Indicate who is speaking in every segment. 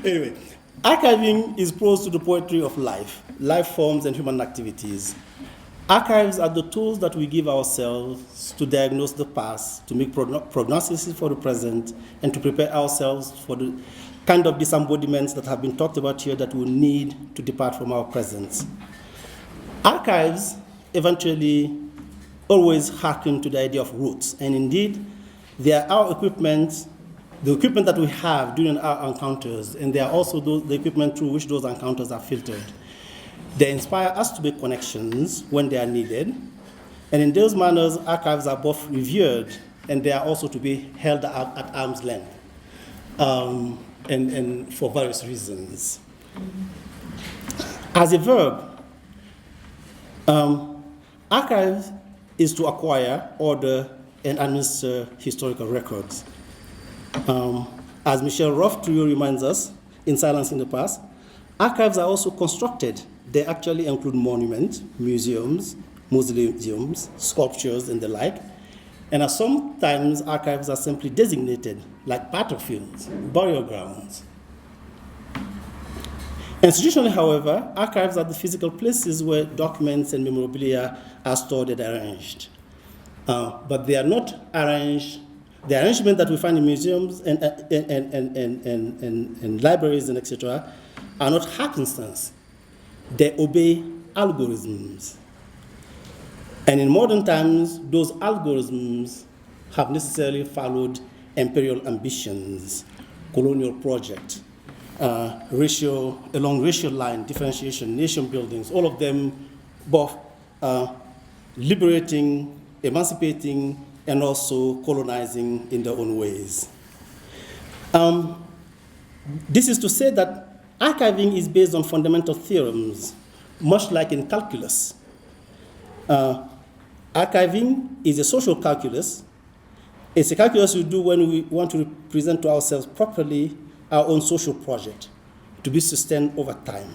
Speaker 1: Anyway, archiving is prose to the poetry of life, life forms, and human activities. Archives are the tools that we give ourselves to diagnose the past, to make prognosis for the present, and to prepare ourselves for the kind of disembodiments that have been talked about here that we need to depart from our presence. Archives eventually always hearken to the idea of roots, and indeed, they are our equipment, the equipment that we have during our encounters, and they are also the equipment through which those encounters are filtered. They inspire us to make connections when they are needed, and in those manners, archives are both revered and they are also to be held at arm's length, and for various reasons. As a verb, archive is to acquire, order, and administer historical records. As Michel Roth-Trouillot reminds us in Silence in the Past, archives are also constructed. They actually include monuments, museums, mausoleums, sculptures, and the like. And sometimes archives are simply designated, like battlefields, burial grounds. Institutionally, however, archives are the physical places where documents and memorabilia are stored and arranged. But they are not arranged. The arrangement that we find in museums and libraries and etc. are not happenstance. They obey algorithms. And in modern times, those algorithms have necessarily followed imperial ambitions, colonial projects, along racial line, differentiation, nation buildings, all of them both liberating, emancipating, and also colonizing in their own ways. This is to say that archiving is based on fundamental theorems, much like in calculus. Archiving is a social calculus. It's a calculus we do when we want to present to ourselves properly our own social project to be sustained over time.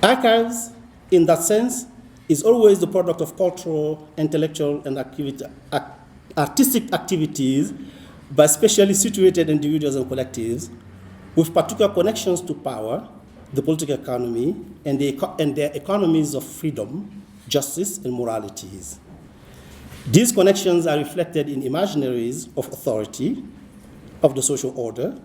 Speaker 1: Archives, in that sense, is always the product of cultural, intellectual, and artistic activities by specially situated individuals and collectives with particular connections to power, the political economy, and their economies of freedom, justice, and moralities. These connections are reflected in imaginaries of authority, of the social order,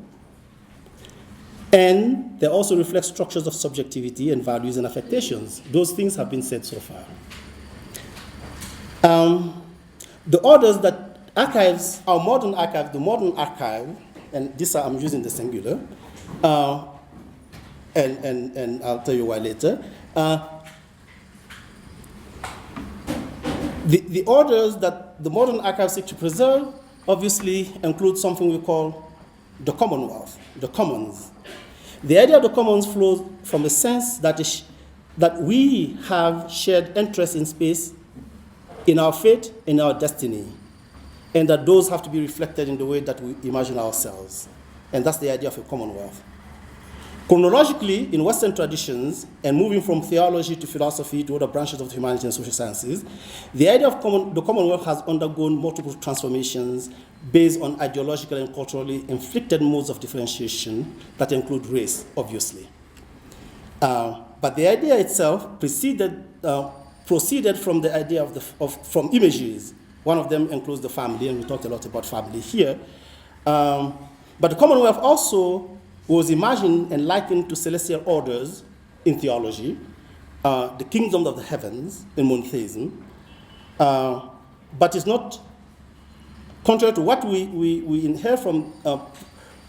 Speaker 1: and they also reflect structures of subjectivity and values and affectations. Those things have been said so far. The orders that archives, our modern archive, the modern archive, and this I'm using the singular, and I'll tell you why later. The orders that the modern archives seek to preserve obviously include something we call the Commonwealth, the commons. The idea of the commons flows from a sense that we have shared interest in space, in our fate, in our destiny, and that those have to be reflected in the way that we imagine ourselves. And that's the idea of a commonwealth. Chronologically, in Western traditions, and moving from theology to philosophy to other branches of the humanities and social sciences, the idea of the Commonwealth has undergone multiple transformations based on ideological and culturally inflicted modes of differentiation that include race, obviously. But the idea itself proceeded from the idea from images. One of them includes the family, and we talked a lot about family here. But the Commonwealth also was imagined and likened to celestial orders in theology, the kingdom of the heavens in monotheism, but it's not, contrary to what we inherit from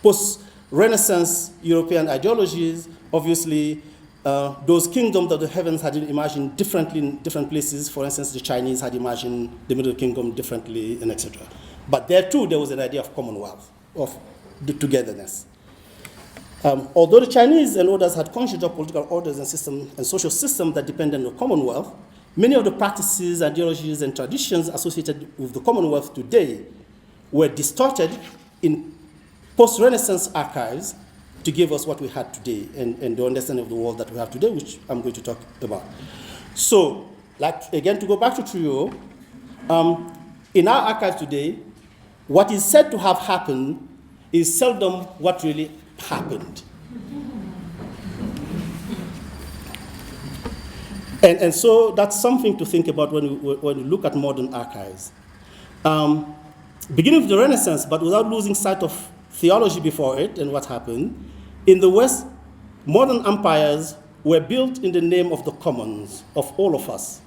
Speaker 1: post-Renaissance European ideologies. Obviously, those kingdoms of the heavens had been imagined differently in different places. For instance, the Chinese had imagined the Middle Kingdom differently, and etc. But there too, there was an idea of commonwealth, of the togetherness. Although the Chinese and others had conjured up political orders and system and social systems that depended on the Commonwealth, many of the practices, ideologies, and traditions associated with the Commonwealth today were distorted in post-Renaissance archives to give us what we had today and the understanding of the world that we have today, which I'm going to talk about. So, like, again, to go back to Trio, in our archives today, what is said to have happened is seldom what really happened. And so that's something to think about when we look at modern archives. Beginning with the Renaissance, but without losing sight of theology before it and what happened, in the West, modern empires were built in the name of the commons, of all of us.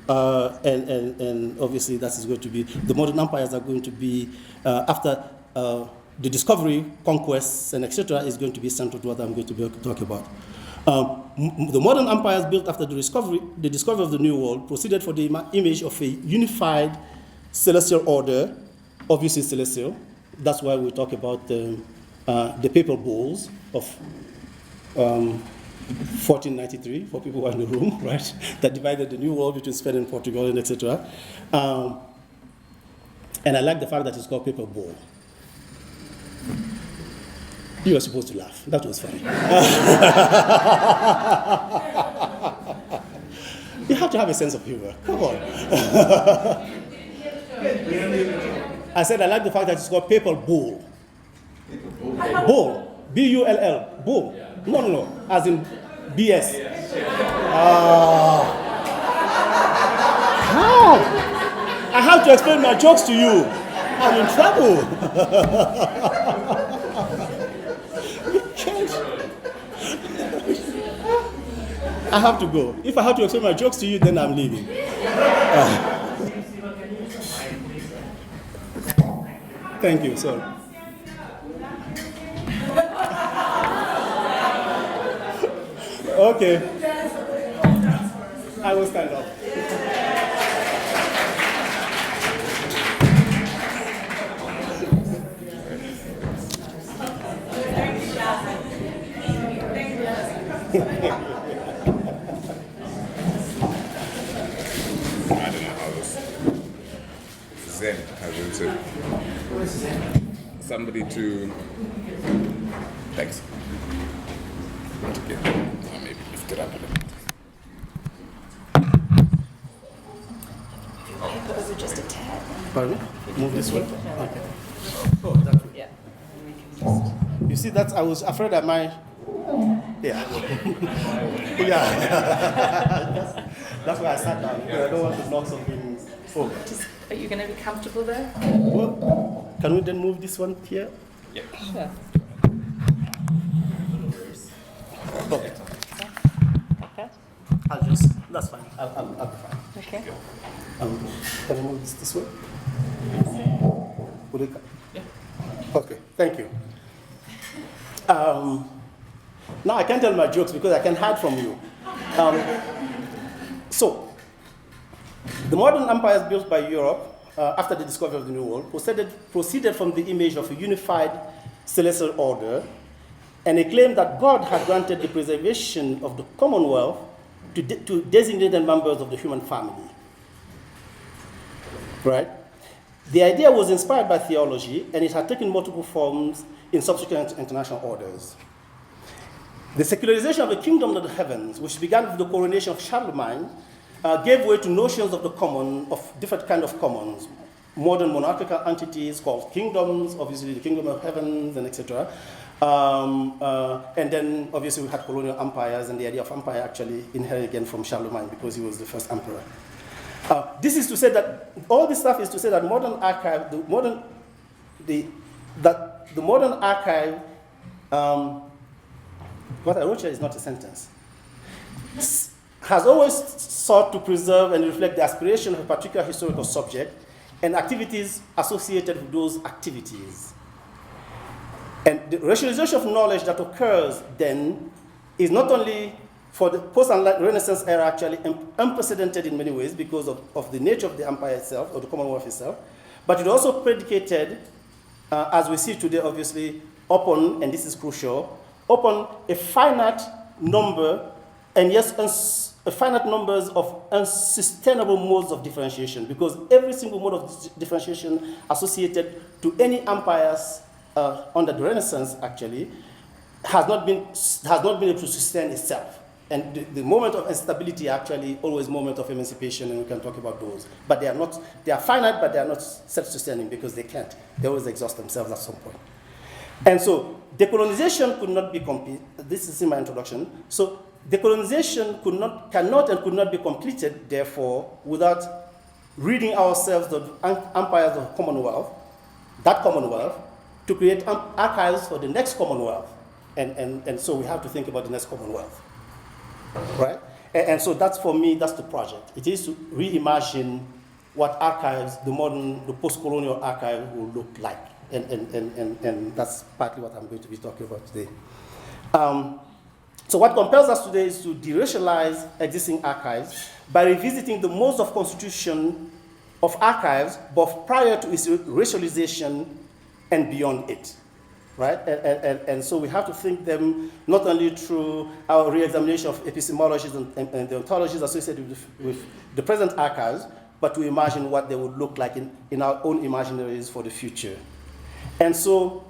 Speaker 1: And obviously that is going to be, the modern empires are going to be, after the discovery, conquests, and etc., is going to be central to what I'm going to be talking about. The modern empires built after the discovery of the New World proceeded for the image of a unified celestial order, obviously celestial. That's why we talk about the papal bulls of 1493, for people who are in the room, right? That divided the New World between Spain and Portugal, and etc. And I like the fact that it's called papal bull. You were supposed to laugh. That was funny. You have to have a sense of humor. Come on. I said I like the fact that it's called papal bull. Bull. B-U-L-L. Bull. No. As in B-S. How? I have to explain my jokes to you. I'm in trouble. I have to go. If I have to explain my jokes to you, then I'm leaving. Thank you. Sorry. Okay. I will stand up.
Speaker 2: Zen, I will say. Somebody to. Thanks. Okay. Maybe lift it up a little bit.
Speaker 3: Over just a tad.
Speaker 1: Pardon? Move this way. Okay. Oh, that way.
Speaker 3: Yeah.
Speaker 1: You see, I was afraid I might. Yeah. Yeah. That's why I sat down, because I don't want to knock something over.
Speaker 3: Are you going to be comfortable there?
Speaker 1: Well, can we then move this one here?
Speaker 2: Yeah.
Speaker 3: Sure.
Speaker 1: Okay.
Speaker 3: Okay.
Speaker 1: That's fine. I'll be fine.
Speaker 3: Okay.
Speaker 1: Can I move this way? Will it come? Yeah. Okay, thank you. Now I can't tell my jokes because I can hide from you. So, the modern empires built by Europe after the discovery of the New World proceeded from the image of a unified celestial order and a claim that God had granted the preservation of the Commonwealth to designated members of the human family. Right? The idea was inspired by theology, and it had taken multiple forms in subsequent international orders. The secularization of the kingdom of the heavens, which began with the coronation of Charlemagne, gave way to notions of the common, of different kind of commons, modern monarchical entities called kingdoms, obviously the kingdom of heavens, and etc. And then obviously we had colonial empires, and the idea of empire actually inherited again from Charlemagne because he was the first emperor. This is to say that all this stuff is to say that modern archive, the modern archive, what I wrote here is not a sentence, has always sought to preserve and reflect the aspiration of a particular historical subject and activities associated with those activities. And the racialization of knowledge that occurs then is not only for the post-Renaissance era actually unprecedented in many ways because of the nature of the empire itself, or the Commonwealth itself, but it also predicated, as we see today obviously, upon, and this is crucial, upon a finite number, and yes, a finite numbers of unsustainable modes of differentiation, because every single mode of differentiation associated to any empires under the Renaissance actually, has not been able to sustain itself. And the moment of instability actually always moment of emancipation, and we can talk about those. But they are finite, but they are not self-sustaining because they can't. They always exhaust themselves at some point. And so decolonization could not be complete. This is in my introduction. So decolonization cannot and could not be completed, therefore, without ridding ourselves of the empires of Commonwealth, that Commonwealth, to create archives for the next Commonwealth. And so we have to think about the next Commonwealth, right? And so that's, for me, that's the project. It is to reimagine what archives, the post-colonial archive will look like. And that's partly what I'm going to be talking about today. So what compels us today is to deracialize existing archives by revisiting the modes of constitution of archives, both prior to its racialization and beyond it, right? And so we have to think them not only through our re-examination of epistemologies and the ontologies associated with the present archives, but to imagine what they would look like in our own imaginaries for the future. And so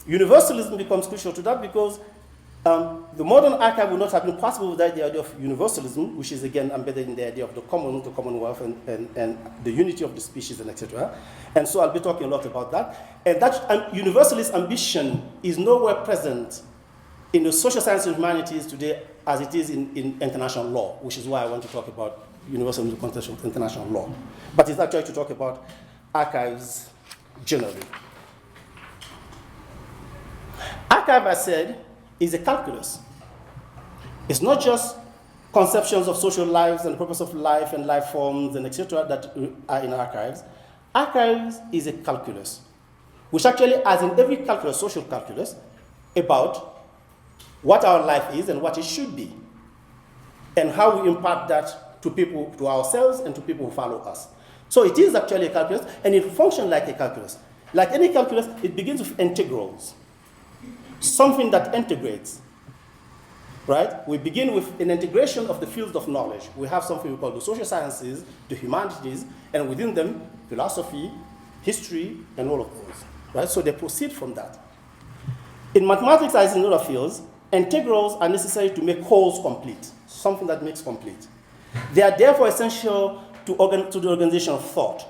Speaker 1: universalism becomes crucial to that because the modern archive would not have been possible without the idea of universalism, which is again embedded in the idea of the Commonwealth and the unity of the species and etc. And so I'll be talking a lot about that. And that universalist ambition is nowhere present in the social sciences and humanities today as it is in international law, which is why I want to talk about universalism in the context of international law. But it's actually to talk about archives generally. Archive, I said, is a calculus. It's not just conceptions of social lives and the purpose of life and life forms and etc. that are in archives. Archives is a calculus, which actually, as in every calculus, social calculus, about what our life is and what it should be, and how we impart that to people, to ourselves, and to people who follow us. So it is actually a calculus, and it functions like a calculus. Like any calculus, it begins with integrals. Something that integrates, right? We begin with an integration of the fields of knowledge. We have something we call the social sciences, the humanities, and within them, philosophy, history, and all of those, right? So they proceed from that. In mathematics, as in other fields, integrals are necessary to make wholes complete, something that makes complete. They are therefore essential to the organization of thought.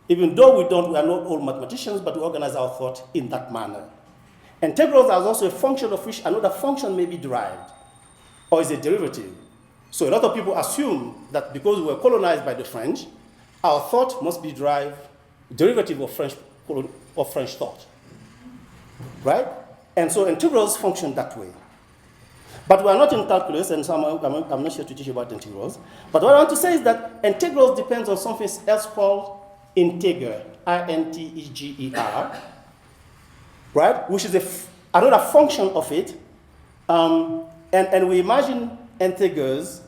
Speaker 1: Even though we are not all mathematicians, but we organize our thought in that manner. Integrals are also a function of which another function may be derived, or is a derivative. So a lot of people assume that because we were colonized by the French, our thought must be derivative of French thought, right? And so integrals function that way. But we are not in calculus, and so I'm not here to teach you about integrals. But what I want to say is that integrals depends on something else called integer, I-N-T-E-G-E-R, right? Which is another function of it. And we imagine integers,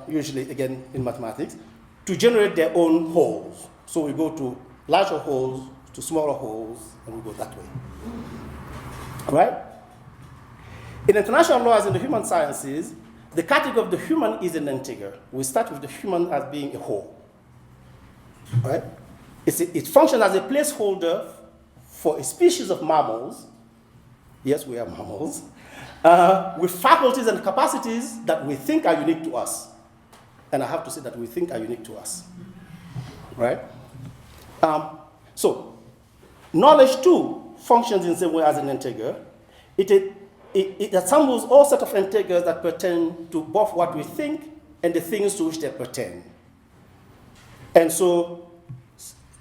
Speaker 1: usually again in mathematics, to generate their own wholes. So we go to larger wholes, to smaller wholes, and we go that way, right? In international law, as in the human sciences, the category of the human is an integer. We start with the human as being a whole, right? It functions as a placeholder for a species of mammals. Yes, we are mammals, with faculties and capacities that we think are unique to us. And I have to say that we think are unique to us, right? So knowledge too functions in the same way as an integer. It assembles all set of integers that pertain to both what we think and the things to which they pertain. And so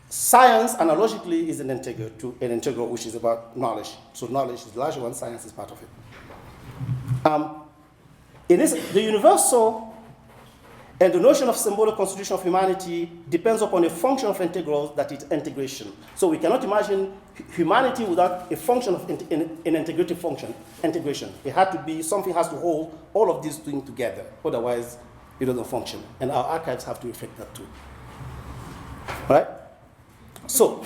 Speaker 1: science, analogically, is an integer to an integral which is about knowledge. So knowledge is the larger one, science is part of it. The universal and the notion of symbolic constitution of humanity depends upon a function of integrals that is integration. So we cannot imagine humanity without a function of an integrative function, integration. It had to be, something has to hold all of these things together. Otherwise, it doesn't function. And our archives have to reflect that too. Right? So,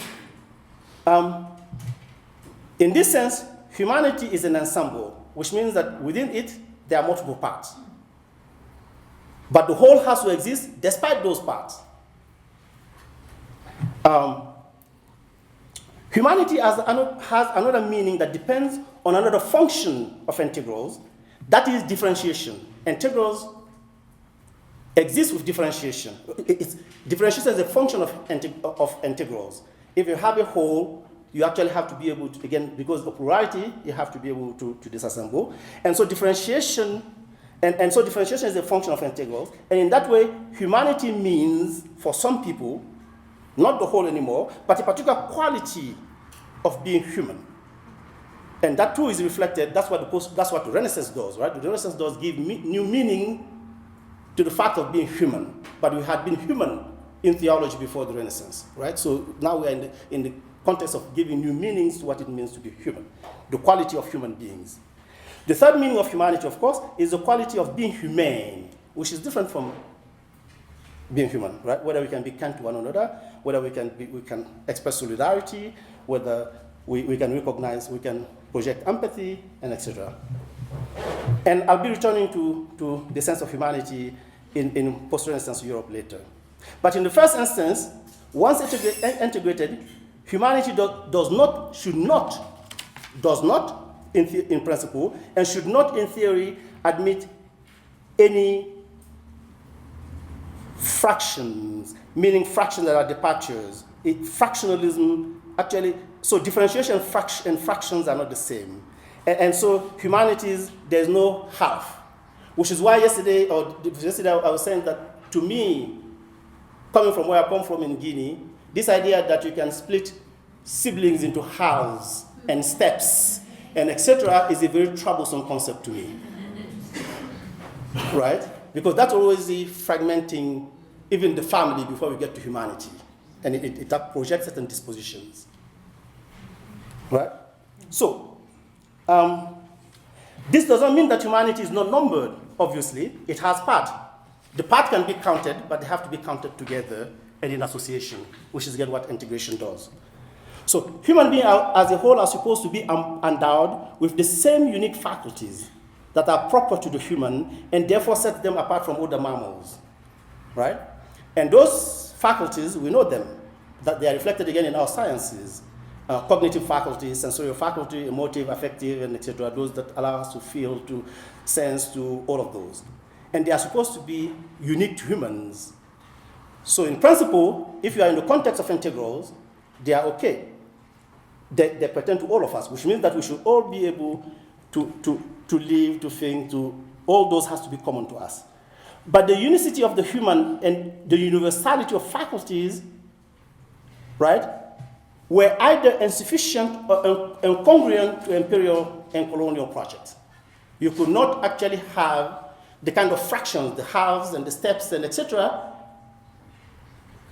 Speaker 1: in this sense, humanity is an ensemble, which means that within it, there are multiple parts. But the whole has to exist despite those parts. Humanity has another meaning that depends on another function of integrals, that is differentiation. Integrals exist with differentiation. Differentiation is a function of integrals. If you have a whole, you actually have to be able to, again, because of plurality, you have to be able to disassemble. And so differentiation, and so differentiation is a function of integrals. And in that way, humanity means, for some people, not the whole anymore, but a particular quality of being human. And that too is reflected, that's what the Renaissance does, right? The Renaissance does give new meaning to the fact of being human. But we had been human in theology before the Renaissance, right? So now we are in the context of giving new meanings to what it means to be human, the quality of human beings. The third meaning of humanity, of course, is the quality of being humane, which is different from being human, right? Whether we can be kind to one another, whether we can express solidarity, whether we can recognize, we can project empathy, and etc. And I'll be returning to the sense of humanity in post-Renaissance Europe later. But in the first instance, once integrated, humanity does not, in principle, and should not, in theory, admit any fractions, meaning fractions that are departures. Fractionalism, actually, so differentiation and fractions are not the same. And so humanities, there's no half, which is why yesterday I was saying that, to me, coming from where I come from in Guinea, this idea that you can split siblings into halves and steps and etc. is a very troublesome concept to me, right? Because that's always the fragmenting even the family before we get to humanity, and it projects certain dispositions, right? So this doesn't mean that humanity is not numbered. Obviously, it has part. The part can be counted, but they have to be counted together and in association, which is again what integration does. So human beings as a whole are supposed to be endowed with the same unique faculties that are proper to the human and therefore set them apart from other mammals, right? And those faculties, we know them, that they are reflected again in our sciences. Cognitive faculties, sensorial faculty, emotive, affective, and etc. Those that allow us to feel, to sense, to all of those. And they are supposed to be unique to humans. So in principle, if you are in the context of integrals, they are okay. They pertain to all of us, which means that we should all be able to live, to think, all those has to be common to us. But the unicity of the human and the universality of faculties, right, were either insufficient or incongruent to imperial and colonial projects. You could not actually have the kind of fractions, the halves and the steps and etc.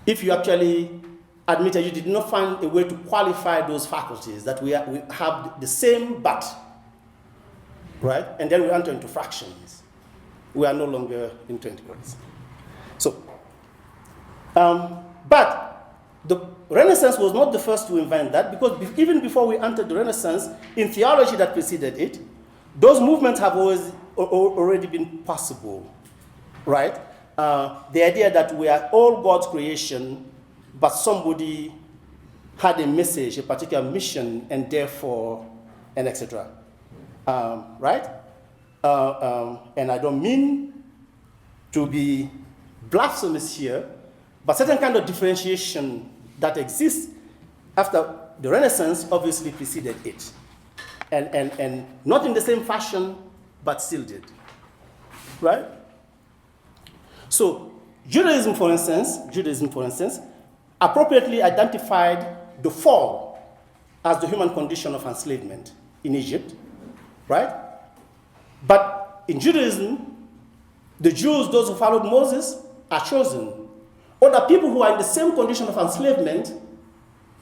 Speaker 1: if you actually admitted you did not find a way to qualify those faculties, that we have the same but, right? And then we enter into fractions. We are no longer into integrals. So, but the Renaissance was not the first to invent that, because even before we entered the Renaissance, in theology that preceded it, those movements have already been possible, right? The idea that we are all God's creation, but somebody had a message, a particular mission, and therefore, and etc. Right? And I don't mean to be blasphemous here, but certain kind of differentiation that exists after the Renaissance obviously preceded it. And not in the same fashion, but still did. Right? So Judaism, for instance, appropriately identified the fall as the human condition of enslavement in Egypt, right? But in Judaism, the Jews, those who followed Moses, are chosen. Other people who are in the same condition of enslavement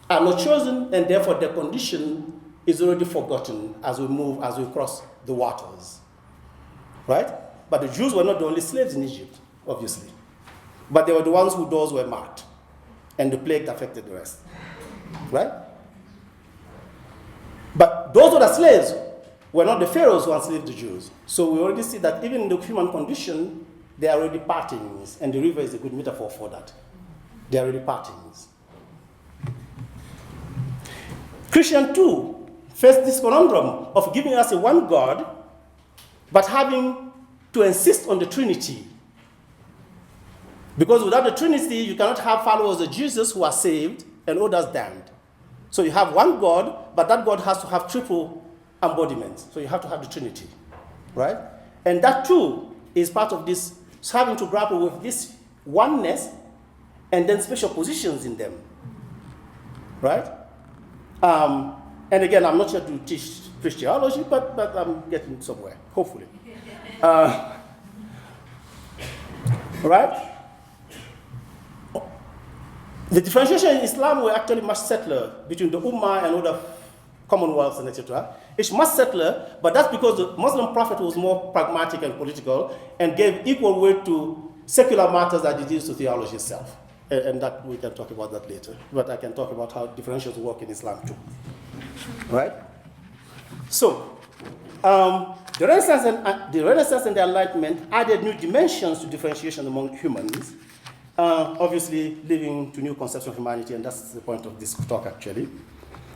Speaker 1: are not chosen, and therefore their condition is already forgotten as we cross the waters, right? But the Jews were not the only slaves in Egypt, obviously. But they were the ones whose doors were marked, and the plague affected the rest, right? But those other slaves were not the pharaohs who enslaved the Jews. So we already see that even in the human condition, they are already partings, and the river is a good metaphor for that. They are already partings. Christian too faced this conundrum of giving us a one God, but having to insist on the Trinity. Because without the Trinity, you cannot have followers of Jesus who are saved and others damned. So you have one God, but that God has to have triple embodiment. So you have to have the Trinity, right? And that too is part of this, having to grapple with this oneness and then special positions in them, right? And again, I'm not here to teach Christology, but I'm getting somewhere, hopefully. Right? The differentiation in Islam were actually much subtler between the Ummah and other commonwealths and etc. It's much subtler, but that's because the Muslim prophet was more pragmatic and political and gave equal weight to secular matters that it is to theology itself. And that we can talk about that later. But I can talk about how differentials work in Islam too. Right? So, the Renaissance and the Enlightenment added new dimensions to differentiation among humans, obviously leading to new concepts of humanity, and that's the point of this talk actually.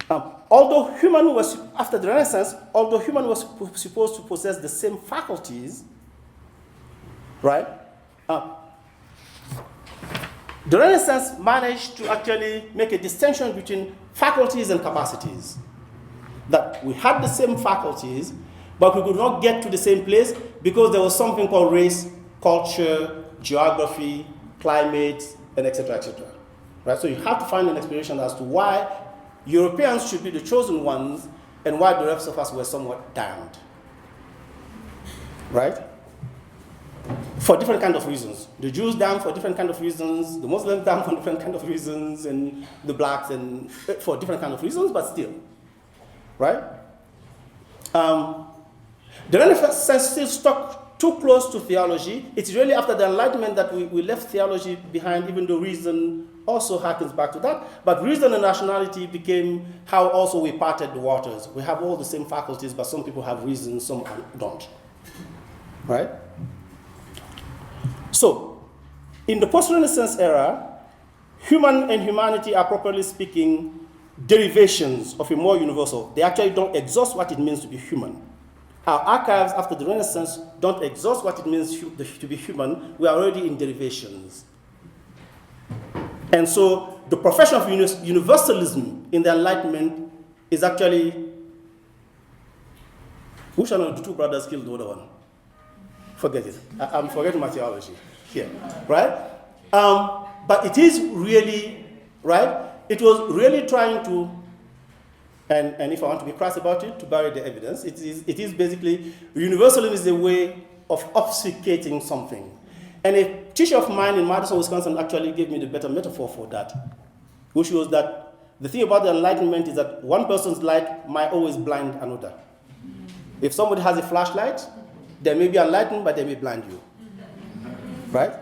Speaker 1: Although human was, after the Renaissance, although human was supposed to possess the same faculties, right? The Renaissance managed to actually make a distinction between faculties and capacities. That we had the same faculties, but we could not get to the same place because there was something called race, culture, geography, climate, and etc., etc. Right? So you have to find an explanation as to why Europeans should be the chosen ones and why the rest of us were somewhat damned. Right? For different kind of reasons. The Jews damned for different kind of reasons, the Muslims damned for different kind of reasons, and the blacks and for different kind of reasons, but still. Right? The Renaissance still stuck too close to theology. It's really after the Enlightenment that we left theology behind, even though reason also harkens back to that. But reason and rationality became how also we parted the waters. We have all the same faculties, but some people have reason, some don't. Right? So, in the post-Renaissance era, human and humanity are, properly speaking, derivations of a more universal. They actually don't exhaust what it means to be human. Our archives after the Renaissance don't exhaust what it means to be human. We are already in derivations. And so the profession of universalism in the Enlightenment is actually, which one of the two brothers killed the other one? Forget it. I'm forgetting my theology here, right? But it is really, right? It was really trying to, and if I want to be crass about it, to bury the evidence, it is basically, universalism is a way of obfuscating something. And a teacher of mine in Madison, Wisconsin actually gave me the better metaphor for that, which was that the thing about the Enlightenment is that one person's light might always blind another. If somebody has a flashlight, they may be enlightened, but they may blind you. Right?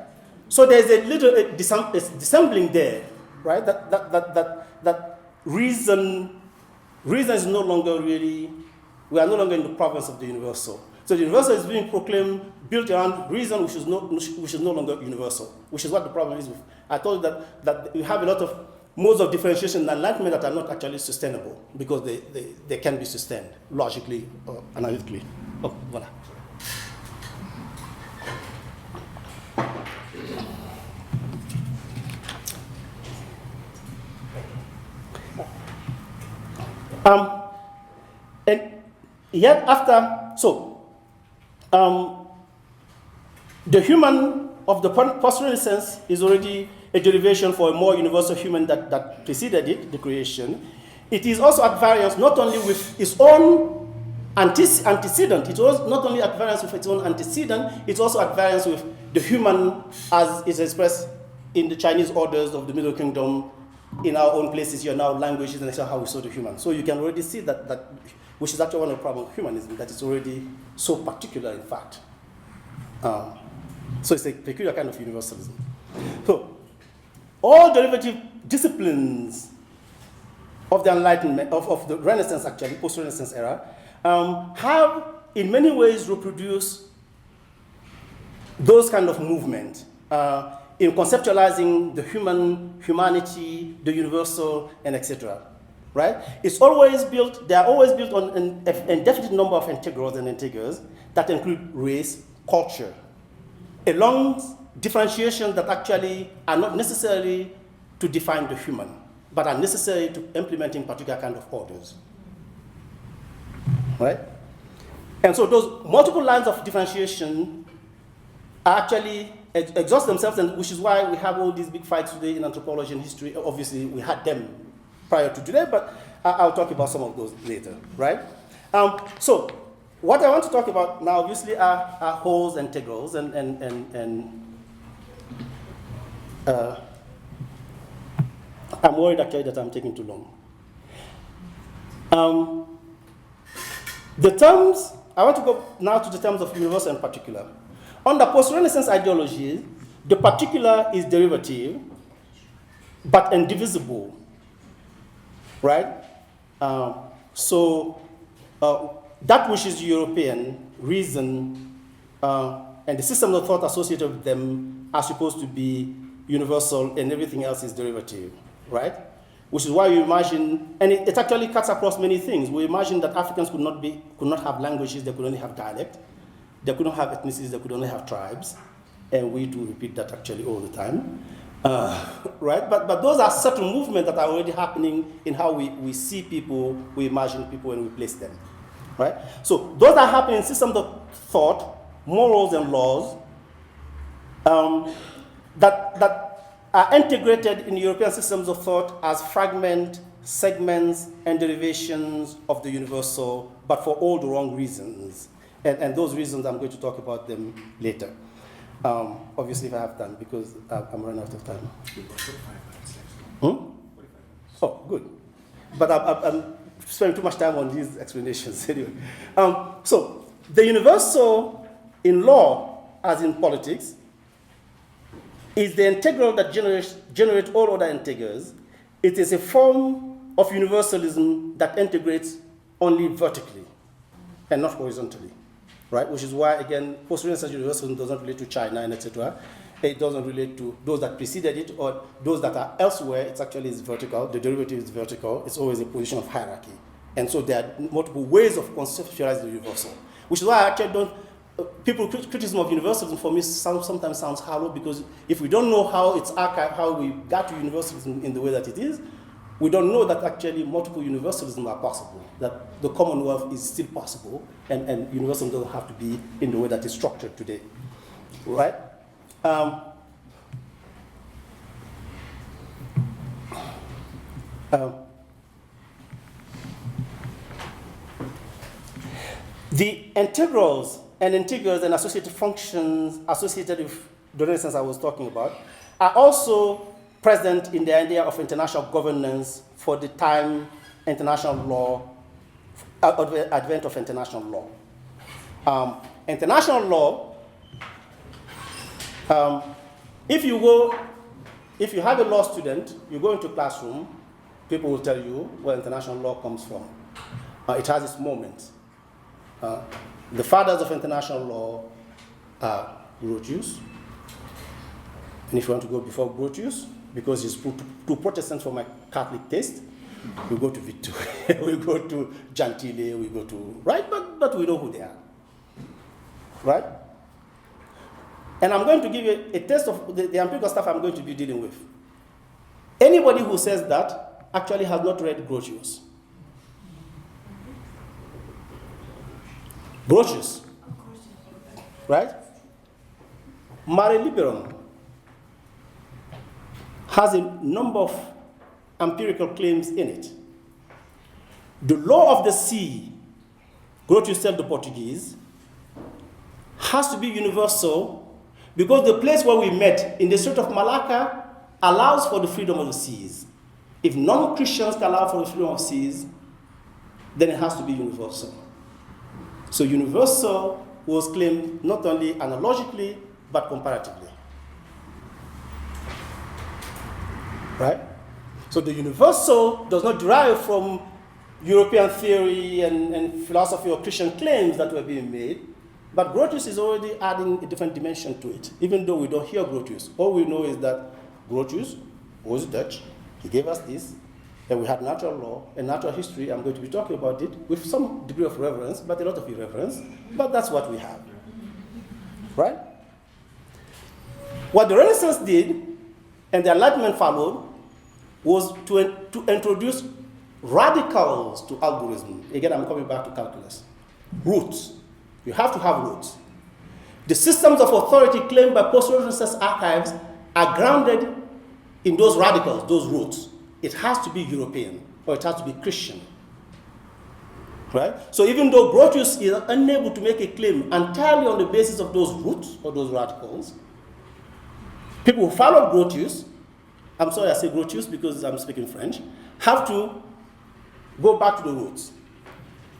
Speaker 1: So there's a little dissembling there, right? That reason is no longer really, we are no longer in the province of the universal. So the universal is being proclaimed, built around reason, which is no longer universal, which is what the problem is with. I told you that we have a lot of modes of differentiation in enlightenment that are not actually sustainable because they can be sustained logically or analytically. Oh, voilà. And yet after, the human of the post-Renaissance is already a derivation for a more universal human that preceded it, the creation. It is also at variance not only with its own antecedent, it was not only at variance with its own antecedent, it's also at variance with the human as is expressed in the Chinese orders of the Middle Kingdom, in our own places here now, languages, and that's how we saw the human. So you can already see that which is actually one of the problems of humanism, that it's already so particular, in fact. So it's a peculiar kind of universalism. So all derivative disciplines of the Enlightenment, of the Renaissance actually, post-Renaissance era, have in many ways reproduced those kind of movement in conceptualizing the humanity, the universal, and etc. right? It's always built, they are always built on an indefinite number of integrals and integers that include race, culture, along differentiations that actually are not necessary to define the human, but are necessary to implementing particular kind of orders, right? And so those multiple lines of differentiation are actually exhaust themselves, and which is why we have all these big fights today in anthropology and history. Obviously, we had them prior to today, but I'll talk about some of those later, right? So what I want to talk about now, obviously, are wholes and integrals, and I'm worried actually that I'm taking too long. The terms, I want to go now to the terms of universal and particular. Under post-Renaissance ideology, the particular is derivative, but indivisible, right? So that which is European, reason, and the systems of thought associated with them are supposed to be universal, and everything else is derivative, right? Which is why we imagine, and it actually cuts across many things. We imagine that Africans could not have languages, they could only have dialect. They could not have ethnicities, they could only have tribes. And we do repeat that actually all the time. Right? But those are certain movements that are already happening in how we see people, we imagine people, and we place them. Right? So those are happening in systems of thought, morals and laws, that are integrated in European systems of thought as fragments, segments, and derivations of the universal, but for all the wrong reasons. And those reasons, I'm going to talk about them later. Obviously, if I have time, because I'm running out of time.
Speaker 2: 45 minutes.
Speaker 1: Oh, good. But I'm spending too much time on these explanations anyway. So, the universal in law, as in politics, is the integral that generates all other integers. It is a form of universalism that integrates only vertically and not horizontally. Right? Which is why, again, post-Renaissance universalism doesn't relate to China and etc. It doesn't relate to those that preceded it or those that are elsewhere. It's actually is vertical. The derivative is vertical. It's always a position of hierarchy. And so there are multiple ways of conceptualizing the universal. Which is why I actually don't, criticism of universalism for me sometimes sounds hollow, because if we don't know how it's archived, how we got to universalism in the way that it is, we don't know that actually multiple universalism are possible, that the Commonwealth is still possible, and universalism doesn't have to be in the way that it's structured today, right? The integrals and integers and associated functions associated with the Renaissance I was talking about are also present in the idea of international governance for the time international law, advent of international law. International law, if you have a law student, you go into classroom, people will tell you where international law comes from. It has its moments. The fathers of international law are Grotius, and if you want to go before Grotius, because he's too Protestant for my Catholic taste, we go to Victor, we go to Gentile, we go to, right? But we know who they are, right? And I'm going to give you a taste of the empirical stuff I'm going to be dealing with. Anybody who says that actually has not read Grotius. Grotius, right? Mare Liberum has a number of empirical claims in it. The law of the sea, Grotius said the Portuguese, has to be universal because the place where we met in the Strait of Malacca allows for the freedom of the seas. If non-Christians can allow for the freedom of seas, then it has to be universal. So universal was claimed not only analogically, but comparatively. Right? So the universal does not derive from European theory and philosophy or Christian claims that were being made, but Grotius is already adding a different dimension to it, even though we don't hear Grotius. All we know is that Grotius was Dutch, he gave us this, And we had natural law and natural history. I'm going to be talking about it with some degree of reverence, but a lot of irreverence. But that's what we have. Right? What the Renaissance did, and the Enlightenment followed, was to introduce radicals to algorithm. Again, I'm coming back to calculus. Roots. You have to have roots. The systems of authority claimed by post-Renaissance archives are grounded in those radicals, those roots. It has to be European, or it has to be Christian. Right? So even though Grotius is unable to make a claim entirely on the basis of those roots, or those radicals, people who followed Grotius, I'm sorry I say Grotius because I'm speaking French, have to go back to the roots.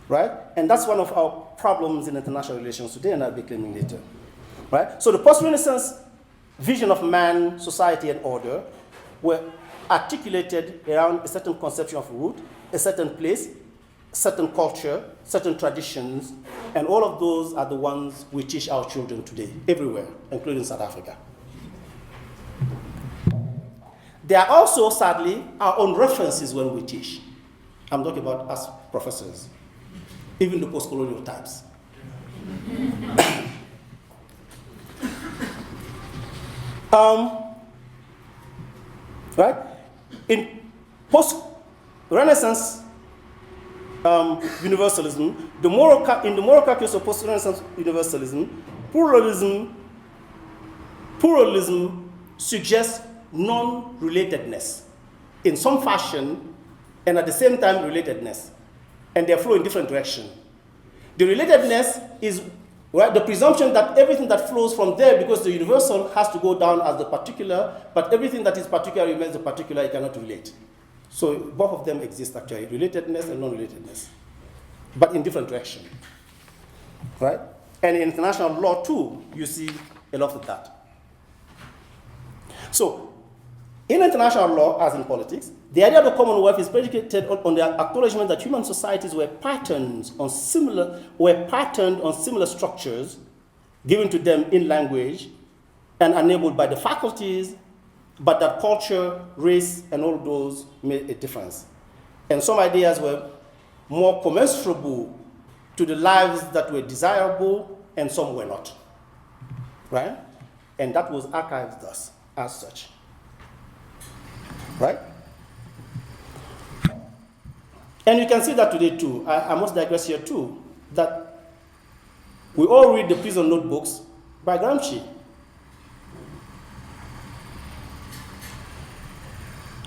Speaker 1: Right? And that's one of our problems in international relations today, and I'll be claiming later. Right? So the post-Renaissance vision of man, society, and order were articulated around a certain conception of root, a certain place, certain culture, certain traditions, and all of those are the ones we teach our children today, everywhere, including South Africa. There are also, sadly, our own references when we teach. I'm talking about us professors, even the post-colonial types. Right? In post-Renaissance universalism, in the moral calculus of post-Renaissance universalism, pluralism suggests non-relatedness in some fashion, and at the same time relatedness, and they flow in different directions. The relatedness is the presumption that everything that flows from there, because the universal has to go down as the particular, but everything that is particular remains the particular, it cannot relate. So both of them exist actually, relatedness and non-relatedness, but in different directions. Right? And in international law too, you see a lot of that. So, in international law, as in politics, the idea of the Commonwealth is predicated on the acknowledgement that human societies were patterned on similar structures given to them in language and enabled by the faculties, but that culture, race, and all those made a difference. And some ideas were more commensurable to the lives that were desirable, and some were not. Right? And that was archived thus, as such. Right? And you can see that today too. I must digress here too, that we all read the prison notebooks by Gramsci.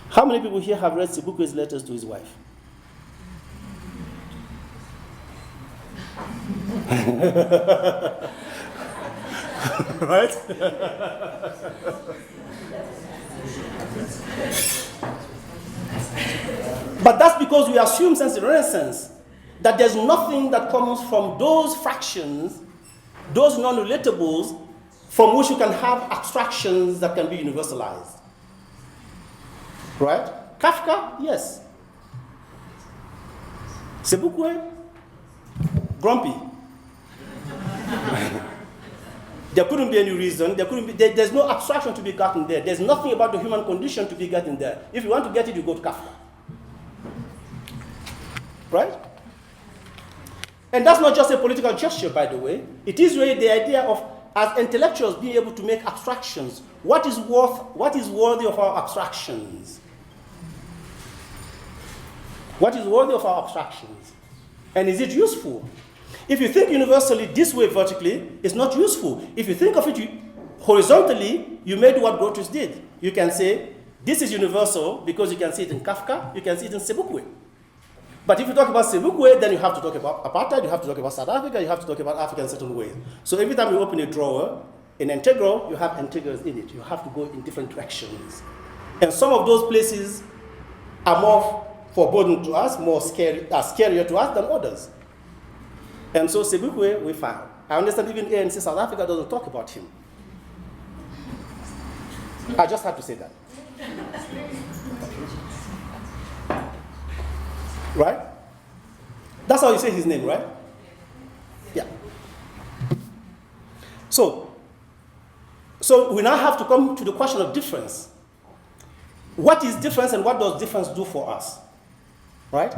Speaker 1: How many people here have read Sibuku's letters to his wife? Right? But that's because we assume since the Renaissance that there's nothing that comes from those fractions, those non-relatables, from which you can have abstractions that can be universalized. Right? Kafka, yes. Sebukwe, grumpy. There couldn't be any reason. There's no abstraction to be gotten there. There's nothing about the human condition to be gotten there. If you want to get it, you go to Kafka. Right? And that's not just a political gesture, by the way. It is really the idea of, as intellectuals, being able to make abstractions. What is worthy of our abstractions? What is worthy of our abstractions? And is it useful? If you think universally this way vertically, it's not useful. If you think of it horizontally, you may do what Grotius did. You can say, this is universal because you can see it in Kafka, you can see it in Sebukwe. But if you talk about Sebukwe, then you have to talk about apartheid, you have to talk about South Africa, you have to talk about Africa in certain ways. So every time you open a drawer, in integral, you have integrals in it. You have to go in different directions. And some of those places are more foreboding to us, scarier to us than others. And so Sebukwe, we found. I understand even ANC South Africa doesn't talk about him. I just have to say that. Right? That's how you say his name, right? Yeah. So we now have to come to the question of difference. What is difference and what does difference do for us? right?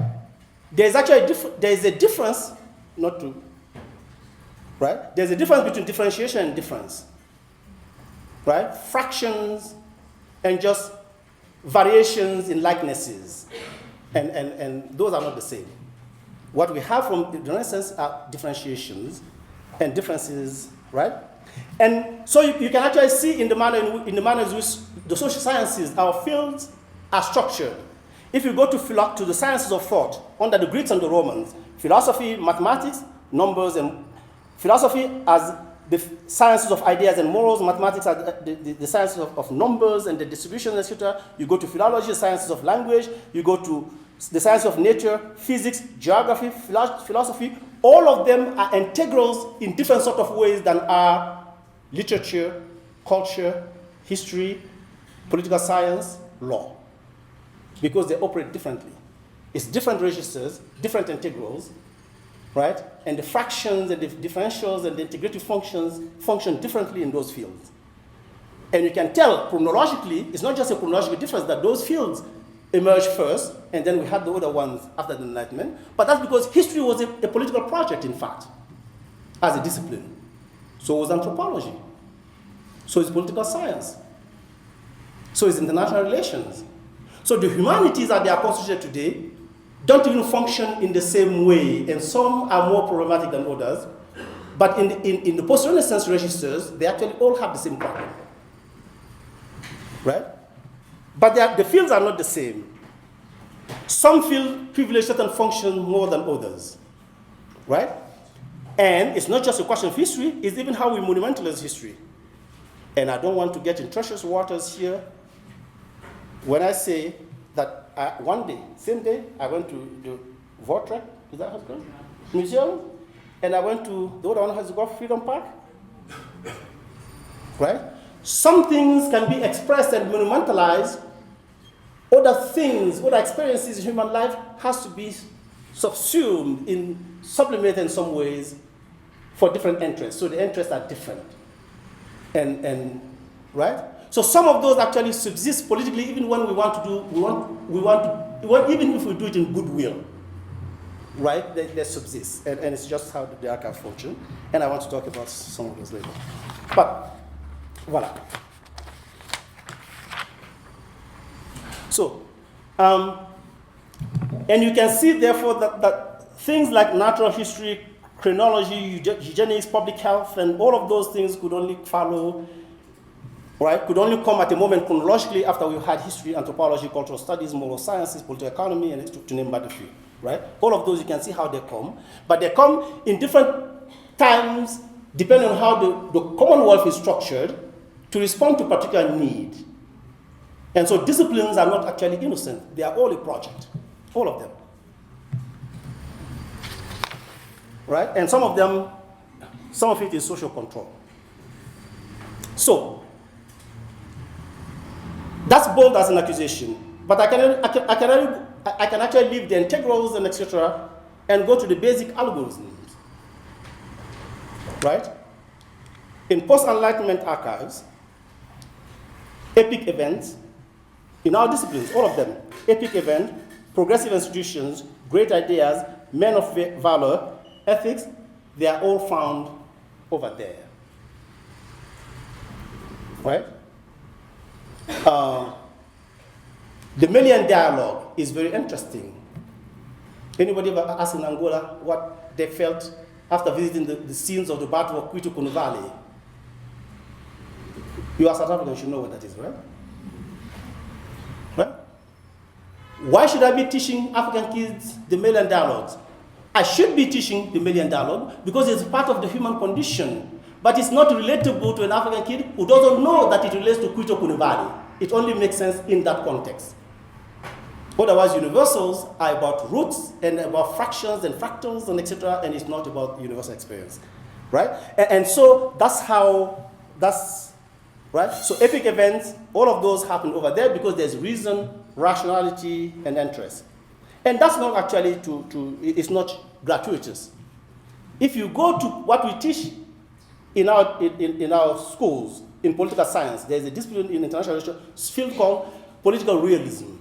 Speaker 1: There's actually there's a difference, not to, right? There's a difference between differentiation and difference, right? Fractions and just variations in likenesses, and those are not the same. What we have from the Renaissance are differentiations and differences, right? And so you can actually see in the manner in which the social sciences, our fields, are structured. If you go to the sciences of thought under the Greeks and the Romans, philosophy, mathematics, numbers, and philosophy as the sciences of ideas and morals, mathematics are the sciences of numbers and the distribution, etc. You go to philology, the sciences of language. You go to the science of nature, physics, geography, philosophy. All of them are integrals in different sort of ways than are literature, culture, history, political science, law, because they operate differently. It's different registers, different integrals, right? And the fractions and the differentials and the integrative functions function differently in those fields. And you can tell chronologically, it's not just a chronological difference that those fields emerged first, and then we had the other ones after the Enlightenment, but that's because history was a political project, in fact, as a discipline. So was anthropology. So is political science. So is international relations. So the humanities that they are constituted today don't even function in the same way, and some are more problematic than others. But in the post-Renaissance registers, they actually all have the same problem, right? But the fields are not the same. Some fields privilege certain functions more than others, right? And it's not just a question of history, it's even how we monumentalize history. And I don't want to get in treacherous waters here when I say that one day, same day, I went to the UCHRI, is that how it's called? Museum, and I went to the other one has got Freedom Park, right? Some things can be expressed and monumentalized. Other things, other experiences in human life has to be subsumed, sublimated in some ways for different interests. So the interests are different. And right? So some of those actually subsist politically even when even if we do it in goodwill, right? They subsist. And it's just how the archive function. And I want to talk about some of those later. But voila. So, and you can see, therefore, that things like natural history, chronology, eugenics, public health, and all of those things could only follow, right? Could only come at a moment chronologically after we had history, anthropology, cultural studies, moral sciences, political economy, and to name but a few, right? All of those, you can see how they come. But they come in different times, depending on how the Commonwealth is structured, to respond to a particular need. And so disciplines are not actually innocent. They are all a project, all of them. Right? And some of it is social control. So, that's bold as an accusation, but I can actually leave the integrals and etc. and go to the basic algorithms. Right? In post-Enlightenment archives, epic events, in our disciplines, all of them, epic event, progressive institutions, great ideas, men of valor, ethics, they are all found over there. Right? The Malian dialogue is very interesting. Anybody ever asked in Angola what they felt after visiting the scenes of the Battle of Cuito Valley? You are South African, you should know what that is, right? Right? Why should I be teaching African kids the Malian dialogues? I should be teaching the Malian dialogue because it's part of the human condition, but it's not relatable to an African kid who doesn't know that it relates to Cuito Valley. It only makes sense in that context. Otherwise, universals are about roots and about fractions and fractals and etc., and it's not about universal experience, right? And so that's right? So epic events, all of those happen over there because there's reason, rationality, and interest. And that's not actually it's not gratuitous. If you go to what we teach in our schools, in political science, there's a discipline in international relations field called political realism.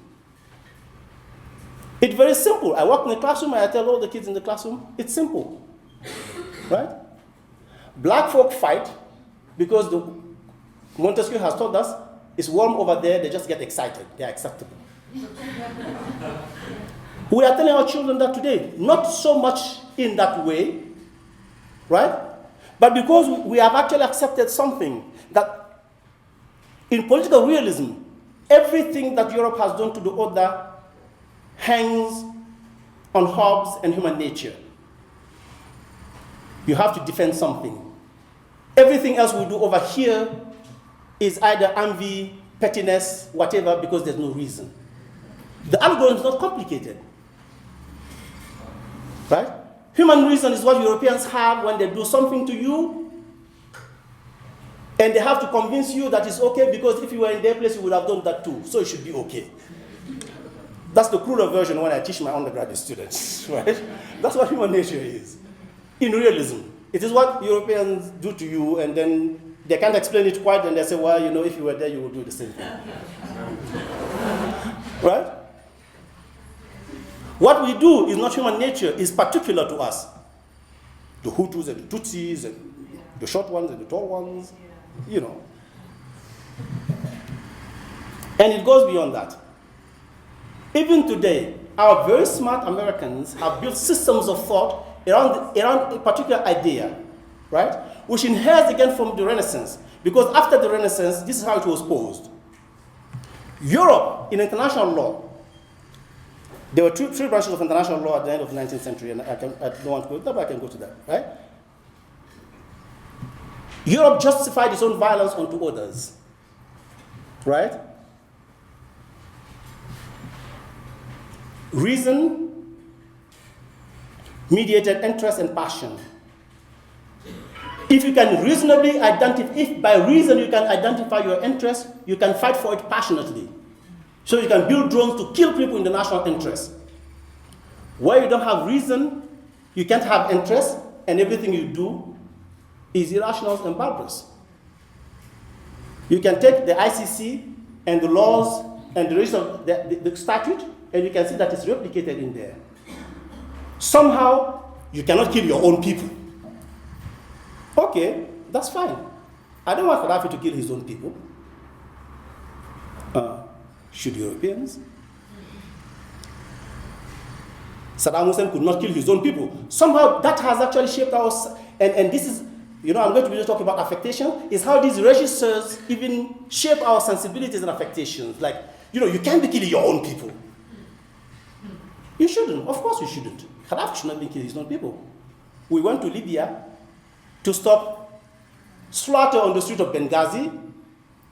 Speaker 1: It's very simple. I work in the classroom and I tell all the kids in the classroom, it's simple. Right? Black folk fight because Montesquieu has told us it's warm over there, they just get excited. They are acceptable. We are telling our children that today, not so much in that way, right? But because we have actually accepted something that in political realism, everything that Europe has done to the other hangs on Hobbes and human nature. You have to defend something. Everything else we do over here is either envy, pettiness, whatever, because there's no reason. The algorithm is not complicated. Right? Human reason is what Europeans have when they do something to you, and they have to convince you that it's okay because if you were in their place, you would have done that too, so it should be okay. That's the cruder version when I teach my undergraduate students, right? That's what human nature is. In realism, it is what Europeans do to you, and then they can't explain it quite, and they say, well, you know, if you were there, you would do the same thing. Right? What we do is not human nature, is particular to us. The Hutus and the Tutsis, and the short ones and the tall ones, you know. And it goes beyond that. Even today, our very smart Americans have built systems of thought around a particular idea, right? Which inherits again from the Renaissance. Because after the Renaissance, this is how it was posed. Europe, in international law, there were three branches of international law at the end of the 19th century, and I don't want to go to that, but I can go to that, right? Europe justified its own violence onto others, right? Reason mediated interest and passion. If you can reasonably identify, if by reason you can identify your interest, you can fight for it passionately. So you can build drones to kill people in the national interest. Where you don't have reason, you can't have interest, and everything you do is irrational and barbarous. You can take the ICC and the laws and the rest of the statute, and you can see that it's replicated in there. Somehow, you cannot kill your own people. Okay, that's fine. I don't want Gaddafi to kill his own people. Should Europeans? Saddam Hussein could not kill his own people. Somehow that has actually shaped us, and this is, you know, I'm going to be just talking about affectation, is how these registers even shape our sensibilities and affectations. Like, you know, you can't be killing your own people. You shouldn't. Of course you shouldn't. Gaddafi should not be killing his own people. We went to Libya to stop slaughter on the street of Benghazi.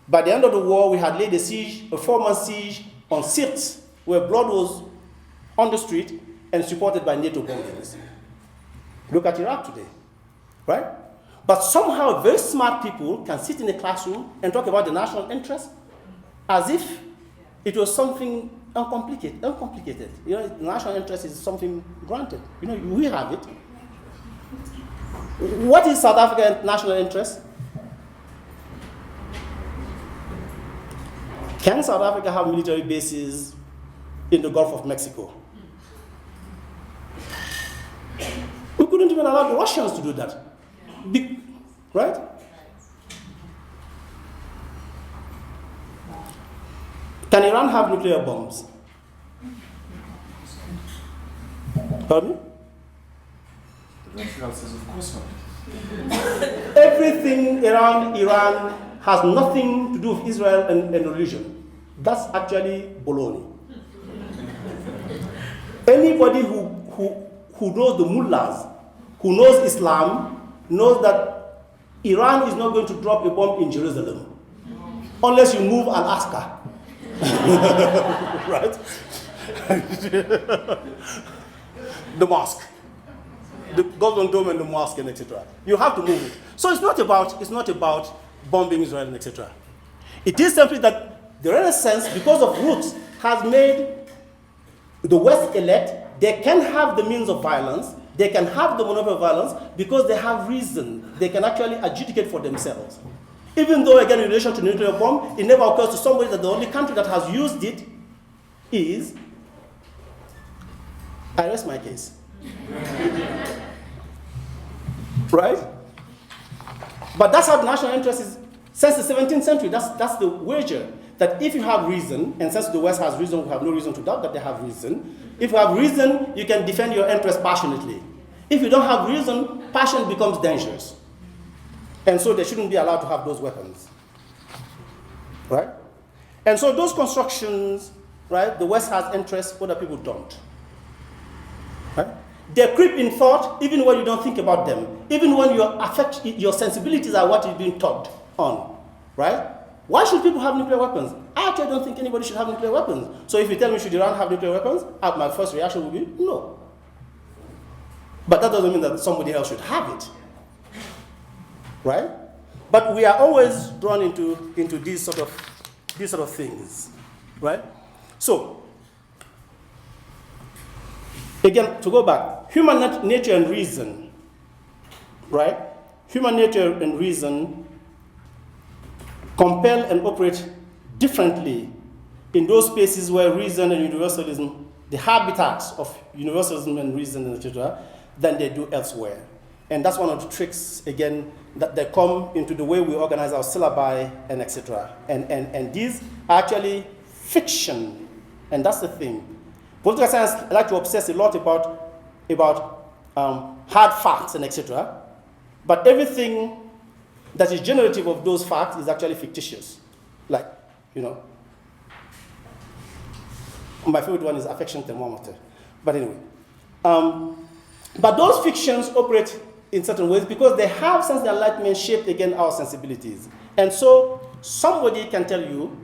Speaker 1: By the end of the war, we had laid a siege, a 4-month siege on Sirte, where blood was on the street and supported by NATO bombings. Look at Iraq today, right? But somehow very smart people can sit in a classroom and talk about the national interest as if it was something uncomplicated. You know, national interest is something granted. You know, we have it. What is South Africa's national interest? Can South Africa have military bases in the Gulf of Mexico? We couldn't even allow the Russians to do that. Right? Can Iran have nuclear bombs? Pardon me?
Speaker 2: The Russian says, of course not.
Speaker 1: Everything around Iran has nothing to do with Israel and religion. That's actually baloney. Anybody who knows the mullahs, who knows Islam, knows that Iran is not going to drop a bomb in Jerusalem unless you move Al-Aqsa. Right? The mosque. The Golden Dome and the mosque and etc. You have to move it. So it's not about bombing Israel and etc. It is simply that the Renaissance, because of roots, has made the West elect. They can have the means of violence, they can have the monopoly of violence because they have reason. They can actually adjudicate for themselves. Even though, again, in relation to nuclear bomb, it never occurs to somebody that the only country that has used it is I rest my case. Right? But that's how the national interest is. Since the 17th century, that's the wager. That if you have reason, and since the West has reason, we have no reason to doubt that they have reason. If you have reason, you can defend your interest passionately. If you don't have reason, passion becomes dangerous. And so they shouldn't be allowed to have those weapons. Right? And so those constructions, right, the West has interests, other people don't. Right? They creep in thought even when you don't think about them, even when your sensibilities are what you're being taught on. Right? Why should people have nuclear weapons? I actually don't think anybody should have nuclear weapons. So if you tell me should Iran have nuclear weapons, my first reaction would be no. But that doesn't mean that somebody else should have it. Right? But we are always drawn into these sort of things. Right? So, again, to go back, human nature and reason, right? Human nature and reason compel and operate differently in those spaces where reason and universalism, the habitats of universalism and reason, etc., than they do elsewhere. And that's one of the tricks, again, that they come into the way we organize our syllabi and etc. And these are actually fiction, and that's the thing. Political science like to obsess a lot about hard facts and etc. But everything that is generative of those facts is actually fictitious. Like, my favorite one is affection thermometer. But anyway, but those fictions operate in certain ways because they have, since the Enlightenment, shaped again our sensibilities. And so somebody can tell you,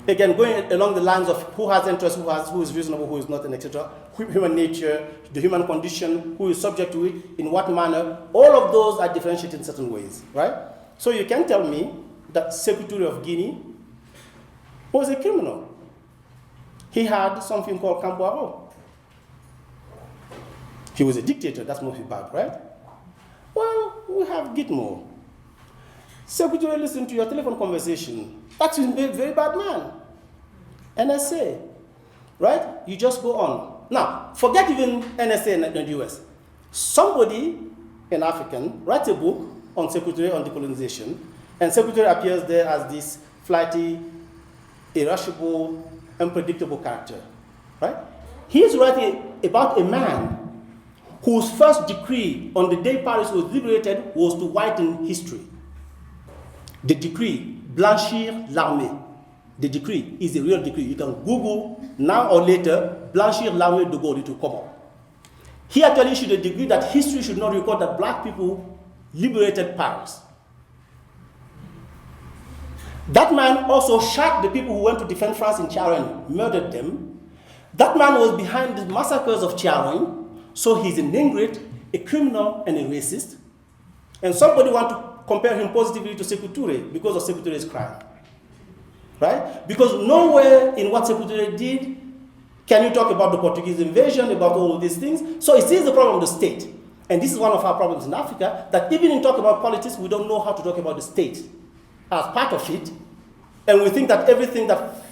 Speaker 1: again, going along the lines of who has interest, who is reasonable, who is not, and etc., human nature, the human condition, who is subject to it, in what manner, all of those are differentiated in certain ways, right? So you can tell me that Secretary of Guinea was a criminal. He had something called Camboiro. He was a dictator, that's mostly bad, right? Well, we have Gitmo. Secretary, listen to your telephone conversation. That's a very bad man. NSA, right? You just go on. Now, forget even NSA and the US. Somebody, an African, writes a book on Secretary on decolonization, and Secretary appears there as this flighty, irascible, unpredictable character, right? He's writing about a man whose first decree on the day Paris was liberated was to whiten history. The decree, blanchir l'armée. The decree is a real decree. You can Google now or later, blanchir l'armée de Gaulle, it will come up. He actually issued a decree that history should not record that black people liberated Paris. That man also shot the people who went to defend France in Charonne, murdered them. That man was behind the massacres of Charonne, so he's an ingrate, a criminal, and a racist. And somebody want to compare him positively to Sekou Touré because of Sekou Touré's crime. Right? Because nowhere in what Sekou Touré did can you talk about the Portuguese invasion, about all of these things. So it is the problem of the state. And this is one of our problems in Africa, that even in talking about politics, we don't know how to talk about the state as part of it. And we think that everything that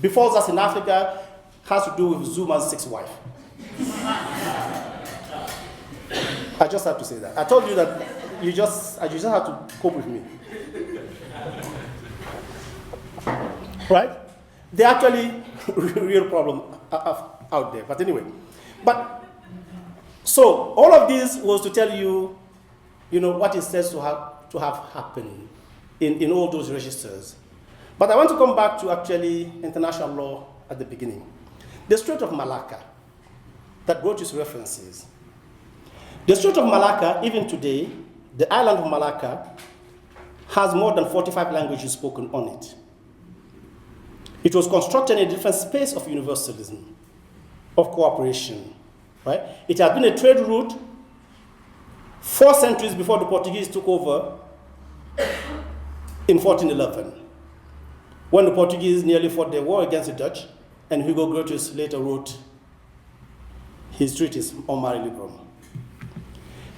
Speaker 1: befalls us in Africa has to do with Zuma's sixth wife. I just have to say that. I told you that you just have to cope with me. Right? They're actually real problem out there. But anyway. So all of this was to tell you, what it says to have happened in all those registers. But I want to come back to actually international law at the beginning. The Strait of Malacca that brought its references. The Strait of Malacca, even today, the island of Malacca, has more than 45 languages spoken on it. It was constructed in a different space of universalism, of cooperation, right? It had been a trade route 4 centuries before the Portuguese took over in 1411, when the Portuguese nearly fought their war against the Dutch, and Hugo Grotius later wrote his treatise on Mare Liberum.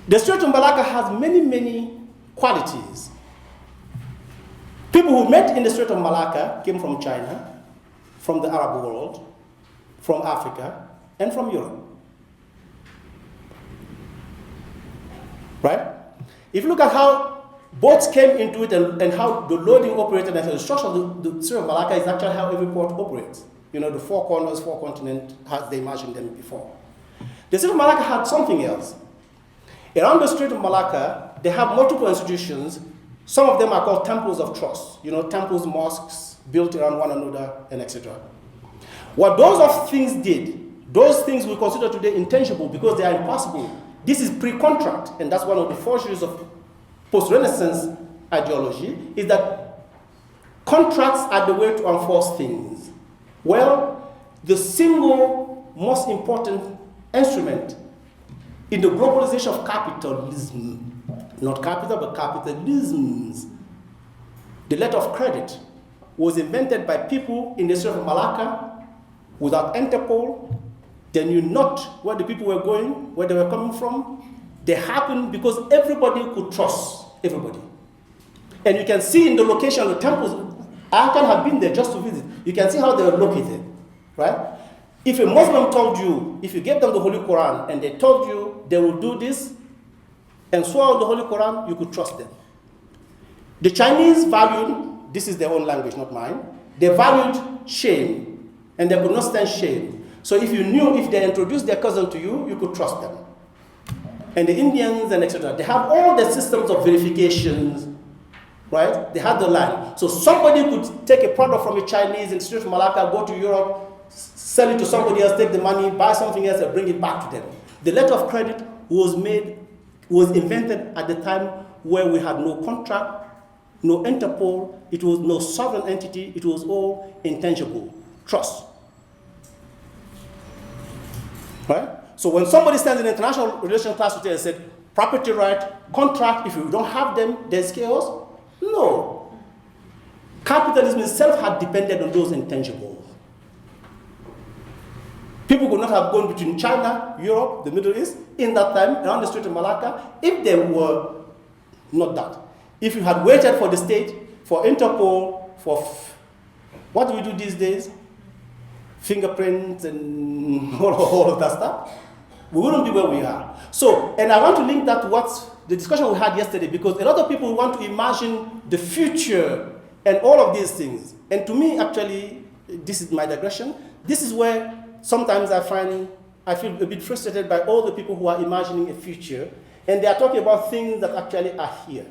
Speaker 1: The Strait of Malacca has many, many qualities. People who met in the Strait of Malacca came from China, from the Arab world, from Africa, and from Europe. right? If you look at how boats came into it and how the loading operated and the structure of the Strait of Malacca is actually how every port operates. You know, the four corners, four continents, as they imagined them before. The Strait of Malacca had something else. Around the Strait of Malacca, they have multiple institutions. Some of them are called temples of trust. You know, temples, mosques, built around one another, and etc. What those things did, those things we consider today intangible because they are impossible. This is pre-contract, and that's one of the forgeries of post-Renaissance ideology, is that contracts are the way to enforce things. Well, the single most important instrument in the globalization of capitalism, not capital, but capitalisms, the letter of credit was invented by people in the Strait of Malacca without Interpol. They knew not where the people were going, where they were coming from. They happened because everybody could trust everybody. And you can see in the location of the temples, I can have been there just to visit. You can see how they were located, right? If a Muslim told you, if you gave them the Holy Quran and they told you they will do this and swear on the Holy Quran, you could trust them. The Chinese valued, this is their own language, not mine, they valued shame and they could not stand shame. So if you knew if they introduced their cousin to you, you could trust them. And the Indians and etc., they have all the systems of verifications, right? They have the line. So somebody could take a product from a Chinese in the Strait of Malacca, go to Europe, sell it to somebody else, take the money, buy something else, and bring it back to them. The letter of credit was invented at the time where we had no contract, no Interpol, it was no sovereign entity, it was all intangible, trust. Right? So when somebody stands in international relations class today and said, property right, contract, if you don't have them, there's chaos. No. Capitalism itself had depended on those intangibles. People could not have gone between China, Europe, the Middle East, in that time, around the Strait of Malacca, if they were not that. If you had waited for the state, for Interpol, for what do we do these days? Fingerprints and all of that stuff, we wouldn't be where we are. So, and I want to link that to what the discussion we had yesterday, because a lot of people want to imagine the future and all of these things. And to me, actually, this is my digression. This is where sometimes I feel a bit frustrated by all the people who are imagining a future, and they are talking about things that actually are here.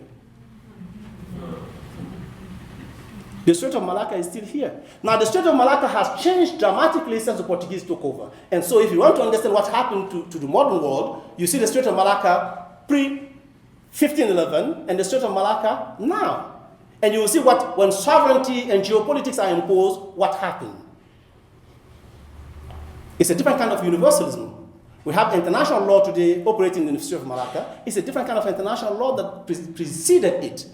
Speaker 1: The Strait of Malacca is still here. Now, the Strait of Malacca has changed dramatically since the Portuguese took over. And so if you want to understand what happened to the modern world, you see the Strait of Malacca pre-1511 and the Strait of Malacca now. And you will see when sovereignty and geopolitics are imposed, what happened. It's a different kind of universalism. We have international law today operating in the Strait of Malacca. It's a different kind of international law that preceded it,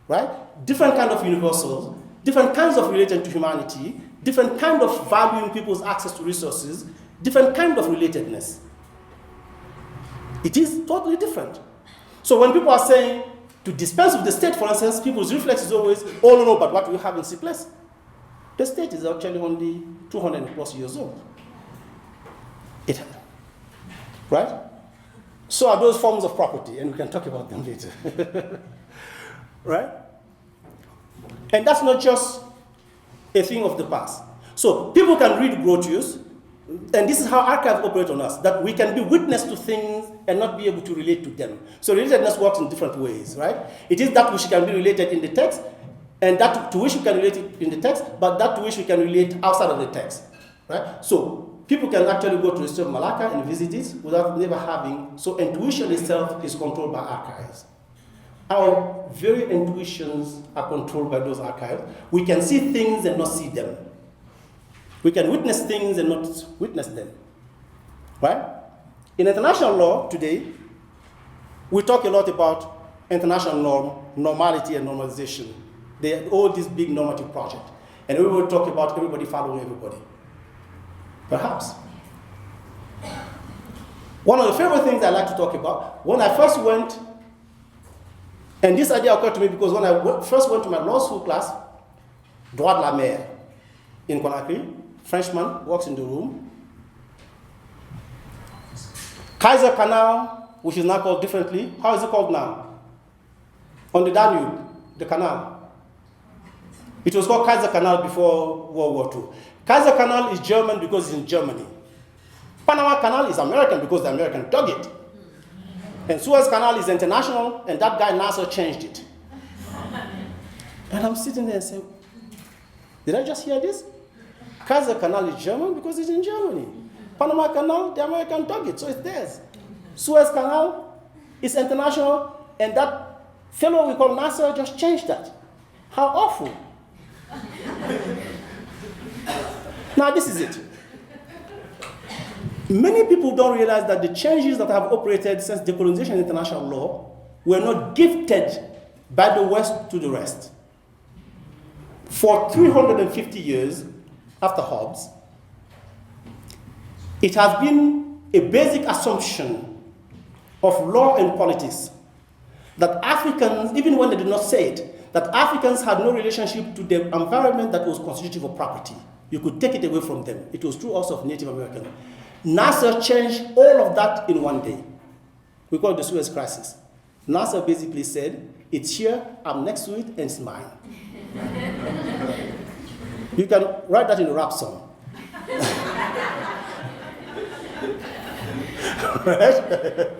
Speaker 1: right? Different kind of universals, different kinds of relating to humanity, different kind of valuing people's access to resources, different kind of relatedness. It is totally different. So when people are saying to dispense with the state, for instance, people's reflex is always, oh no, but what we have in place? The state is actually only 200 plus years old. Right? So are those forms of property, and we can talk about them later. Right? And that's not just a thing of the past. So people can read Grotius, and this is how archives operate on us, that we can be witness to things and not be able to relate to them. So relatedness works in different ways, right? It is that which can be related in the text, and that to which we can relate in the text, but that to which we can relate outside of the text, right? So people can actually go to the Strait of Malacca and visit it without never having, so intuition itself is controlled by archives. Our very intuitions are controlled by those archives. We can see things and not see them. We can witness things and not witness them. Right? In international law today, we talk a lot about international norm, normality and normalization. They are all this big normative project. And we will talk about everybody following everybody. Perhaps. One of the favorite things I like to talk about, when I first went, and this idea occurred to me because when I first went to my law school class, Droit de la Mer in Conakry, Frenchman walks in the room. Kaiser Canal which is now called differently. How is it called now? On the Danube, the canal. It was called Kaiser Canal before World War II. Kaiser Canal is German because it's in Germany. Panama Canal is American because the American dug it. And Suez Canal is international, and that guy Nasser changed it. And I'm sitting there and saying, did I just hear this? Kaiser Canal is German because it's in Germany. Panama Canal, the American dug it, so it's theirs. Suez Canal is international, and that fellow we call Nasser just changed that. How awful. Now this is it. Many people don't realize that the changes that have operated since decolonization in international law were not gifted by the West to the rest. For 350 years after Hobbes, it has been a basic assumption of law and politics that Africans, even when they did not say it, that Africans had no relationship to the environment that was constitutive of property. You could take it away from them. It was true also of Native Americans. Nasser changed all of that in one day. We call it the Suez Crisis. Nasser basically said, it's here, I'm next to it, and it's mine. You can write that in a rap song. Right?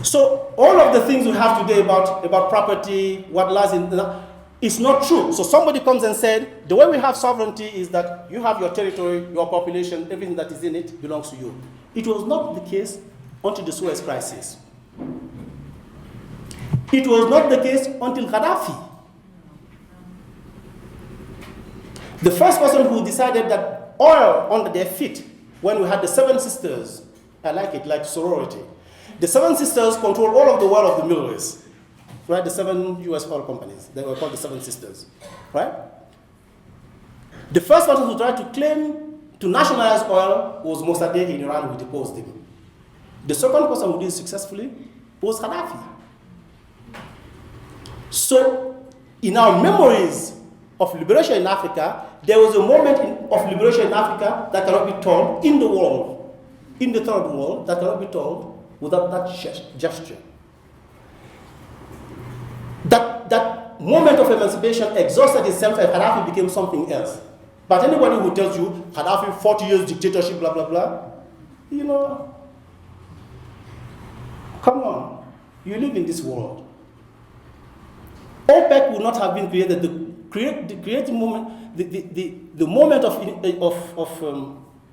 Speaker 1: So all of the things we have today about property, what lies in, it's not true. So somebody comes and said, the way we have sovereignty is that you have your territory, your population, everything that is in it belongs to you. It was not the case until the Suez Crisis. It was not the case until Gaddafi. The first person who decided that oil under their feet, when we had the Seven Sisters, I like it, like sorority. The Seven Sisters control all of the oil of the Middle East. Right, the 7 US oil companies, they were called the Seven Sisters, right? The first person who tried to claim to nationalize oil was Mossadegh in Iran, who deposed him. The second person who did it successfully was Gaddafi. So, in our memories of liberation in Africa, there was a moment of liberation in Africa that cannot be told in the world, in the third world, that cannot be told without that gesture. That moment of emancipation exhausted itself and Gaddafi became something else. But anybody who tells you Gaddafi 40 years dictatorship, blah, blah, blah, you know, come on, you live in this world. OPEC would not have been created. The creative moment, the moment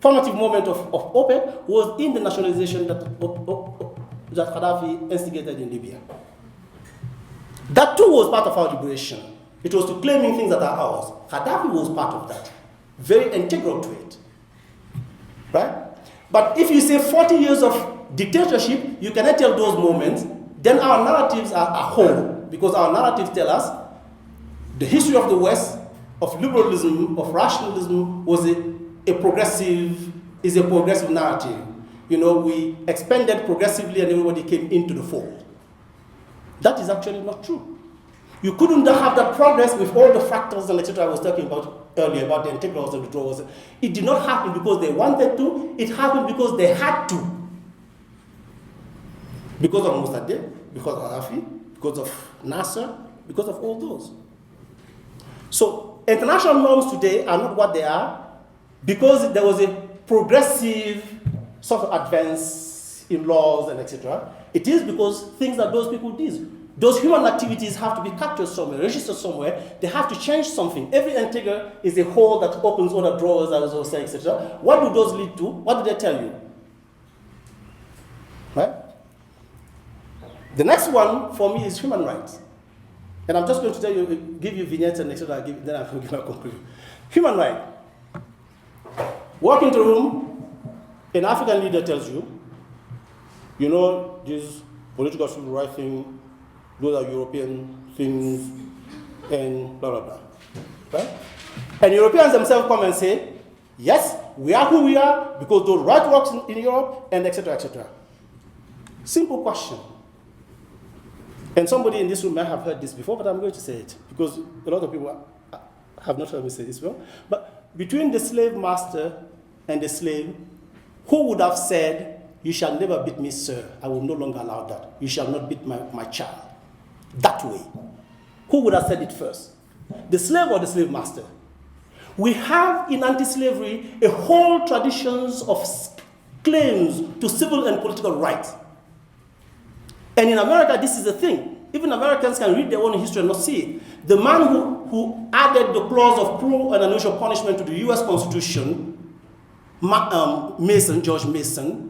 Speaker 1: formative moment of OPEC was in the nationalization that Gaddafi instigated in Libya. That too was part of our liberation. It was to claiming things that are ours. Gaddafi was part of that, very integral to it, right? But if you say 40 years of dictatorship, you cannot tell those moments, then our narratives are whole, because our narratives tell us the history of the West, of liberalism, of rationalism, was a progressive narrative. You know, we expanded progressively and everybody came into the fold. That is actually not true. You couldn't have that progress with all the fractals and etc. I was talking about earlier, about the integrals and the drawers. It did not happen because they wanted to, it happened because they had to. Because of Mossadegh, because of Gaddafi, because of Nasser, because of all those. So international norms today are not what they are because there was a progressive sort of advance in laws and etc. It is because things that those people did. Those human activities have to be captured somewhere, registered somewhere. They have to change something. Every integer is a hole that opens other drawers, as I was saying, etc. What do those lead to? What do they tell you? Right? The next one for me is human rights. And I'm just going to tell you, give you vignettes and etc. Then I'll give my conclusion. Human right. Walk into a room, an African leader tells you, you know, this political civil rights thing, those are European things, and blah, blah, blah. Right? And Europeans themselves come and say, yes, we are who we are because those right works in Europe, and etc., etc. Simple question. And somebody in this room may have heard this before, but I'm going to say it because a lot of people have not heard me say this before. But between the slave master and the slave, who would have said, "You shall never beat me, sir. I will no longer allow that. You shall not beat my child." That way. Who would have said it first? The slave or the slave master? We have in anti-slavery a whole traditions of claims to civil and political rights. And in America, this is the thing. Even Americans can read their own history and not see it. The man who added the clause of cruel and unusual punishment to the US Constitution, George Mason,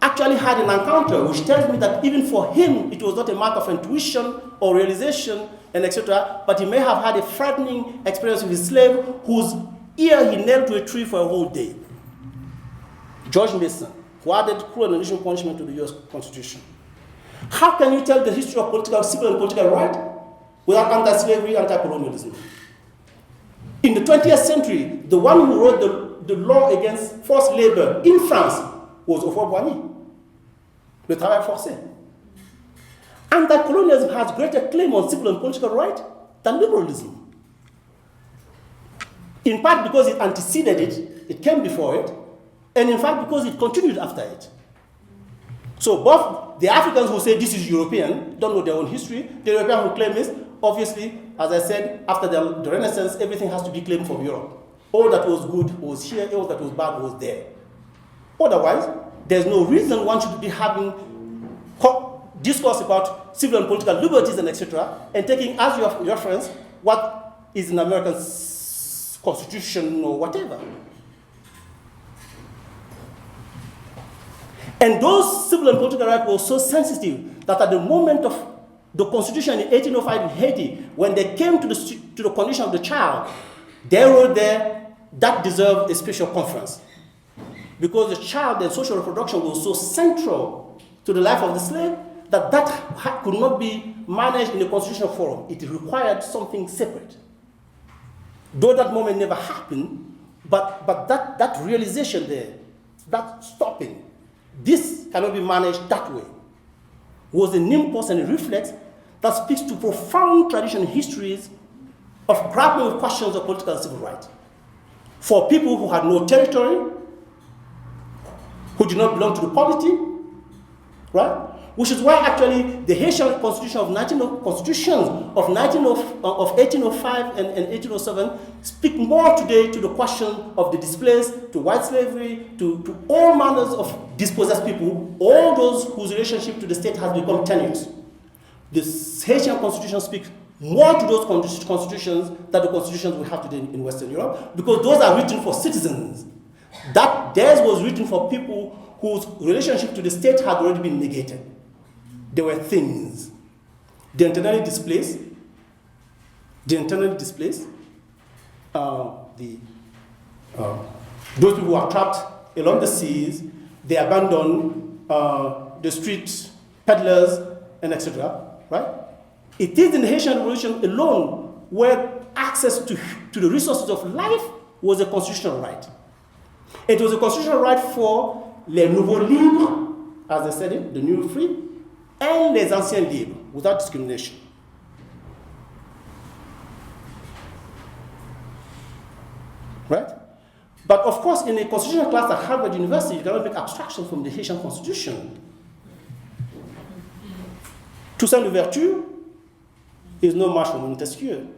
Speaker 1: actually had an encounter which tells me that even for him, it was not a matter of intuition or realization and etc., but he may have had a frightening experience with his slave whose ear he nailed to a tree for a whole day. George Mason, who added cruel and unusual punishment to the US Constitution. How can you tell the history of civil and political right without anti-slavery, anti-colonialism? In the 20th century, the one who wrote the law against forced labor in France was Grovogui, le travail forcé. Anti-colonialism has greater claim on civil and political right than liberalism. In part because it anteceded it, it came before it, and in fact because it continued after it. So both the Africans who say this is European don't know their own history. The European who claim this, obviously, as I said, after the Renaissance, everything has to be claimed from Europe. All that was good was here, all that was bad was there. Otherwise, there's no reason one should be having discourse about civil and political liberties and etc., and taking as your reference what is in American constitution or whatever. And those civil and political rights were so sensitive that at the moment of the constitution in 1805 in Haiti, when they came to the condition of the child, they wrote there that deserved a special conference. Because the child and social reproduction was so central to the life of the slave that could not be managed in a constitutional forum. It required something separate. Though that moment never happened, but that realization there, that stopping, this cannot be managed that way, was an impulse and a reflex that speaks to profound traditional histories of grappling with questions of political and civil rights. For people who had no territory, who did not belong to the polity, right? Which is why actually the Haitian constitutions of 1805 and 1807 speak more today to the question of the displaced, to white slavery, to all manners of dispossessed people, all those whose relationship to the state has become tenuous. The Haitian constitution speaks more to those constitutions than the constitutions we have today in Western Europe, because those are written for citizens. That theirs was written for people whose relationship to the state had already been negated. They were things. The internally displaced, those people who are trapped along the seas, they abandon the street peddlers and etc. Right? It is in the Haitian Revolution alone where access to the resources of life was a constitutional right. It was a constitutional right for les nouveaux libres, as they said it, the new free, and les anciens libres, without discrimination. Right? But of course, in a constitutional class at Harvard University, you cannot make abstraction from the Haitian Constitution. Toussaint Louverture is no match for Montesquieu.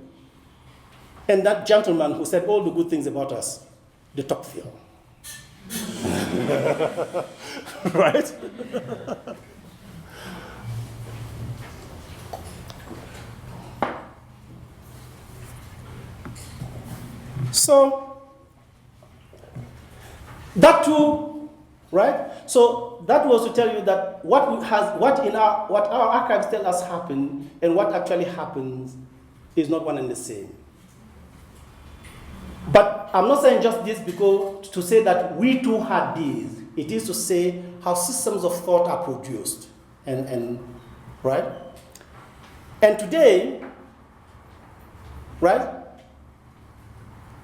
Speaker 1: And that gentleman who said all the good things about us, de Tocqueville. Right? So, that too, right? So that was to tell you that what our archives tell us happened and what actually happens is not one and the same. But I'm not saying just this because to say that we too had these. It is to say how systems of thought are produced, and right? And today, right?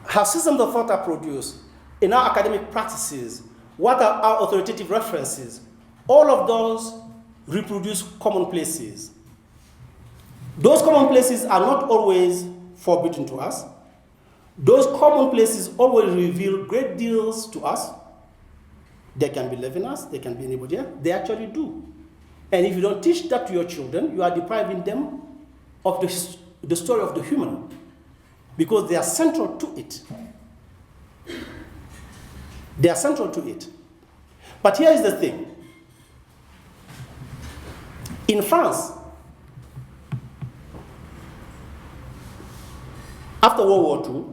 Speaker 1: How systems of thought are produced in our academic practices, what are our authoritative references? All of those reproduce commonplaces. Those commonplaces are not always forbidden to us, Those commonplaces always reveal great deals to us. They can be Levinas, they can be anybody else. They actually do. And if you don't teach that to your children, you are depriving them of the story of the human, because they are central to it. They are central to it. But here is the thing. In France, after World War II,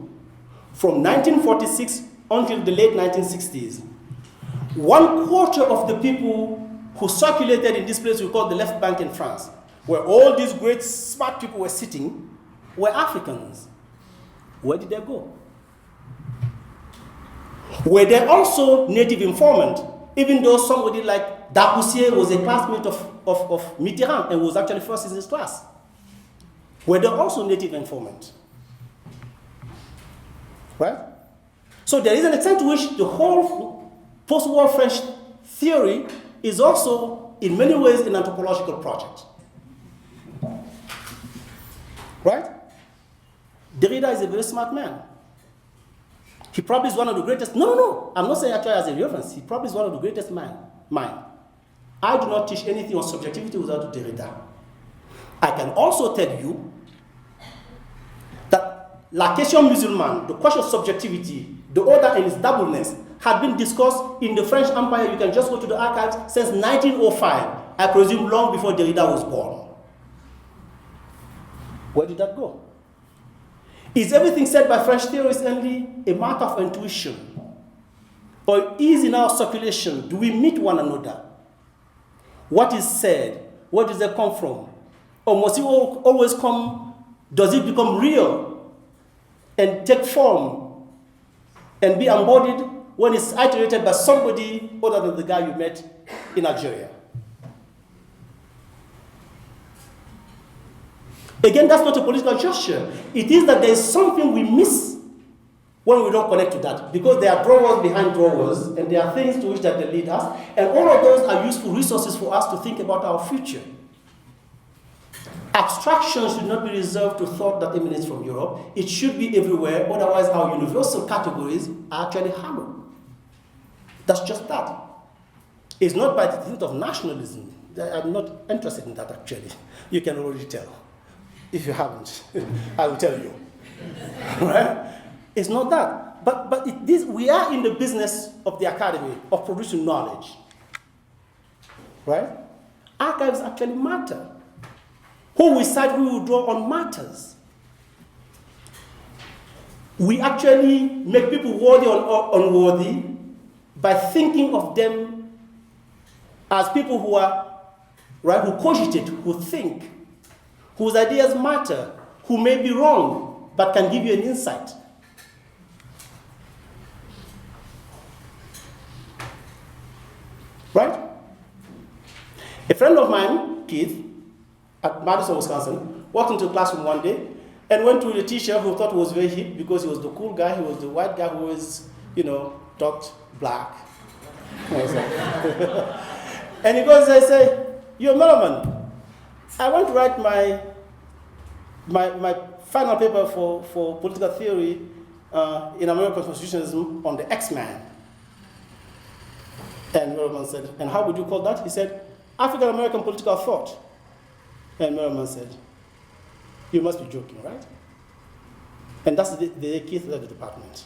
Speaker 1: from 1946 until the late 1960s, 1/4 of the people who circulated in this place we call the left bank in France, where all these great smart people were sitting, were Africans. Where did they go? Were they also native informant, even though somebody like Dapoussier was a classmate of Mitterrand and was actually first in his class? Were they also native informant? Right? So there is an extent to which the whole post-war French theory is also, in many ways, an anthropological project. Right? Derrida is a very smart man. He probably is one of the greatest. No. I'm not saying actually as a reference. He probably is one of the greatest mind. I do not teach anything on subjectivity without Derrida. I can also tell you that la question musulmane, the question of subjectivity, the order and its doubleness, had been discussed in the French Empire. You can just go to the archives since 1905. I presume long before Derrida was born. Where did that go? Is everything said by French theorists only a matter of intuition? Or is in our circulation, do we meet one another? What is said? Where does it come from? Or must it always come, does it become real and take form and be embodied when it's iterated by somebody other than the guy you met in Algeria? Again, that's not a political gesture. It is that there is something we miss when we don't connect to that, because there are drawers behind drawers, and there are things to which that they lead us, and all of those are useful resources for us to think about our future. Abstraction should not be reserved to thought that emanates from Europe. It should be everywhere, otherwise our universal categories are actually hollow. That's just that. It's not by the hint of nationalism. I'm not interested in that, actually. You can already tell. If you haven't, I will tell you. Right? It's not that. But we are in the business of the academy, of producing knowledge. Right? Archives actually matter. Who we cite, who we draw on matters. We actually make people worthy or unworthy by thinking of them as people who are, right, who cogitate, who think, whose ideas matter, who may be wrong, but can give you an insight. Right? A friend of mine, Keith, at Madison, Wisconsin, walked into a classroom one day and went to the teacher who thought was very hip because he was the cool guy, he was the white guy who was, talked black. And he goes and says, "You're a Merriman. I want to write my final paper for political theory in American constitutionalism on the X-Man." And Merriman said, "And how would you call that?" He said, "African American political thought." And Merriman said, "You must be joking, right?" And that's the day Keith left the department,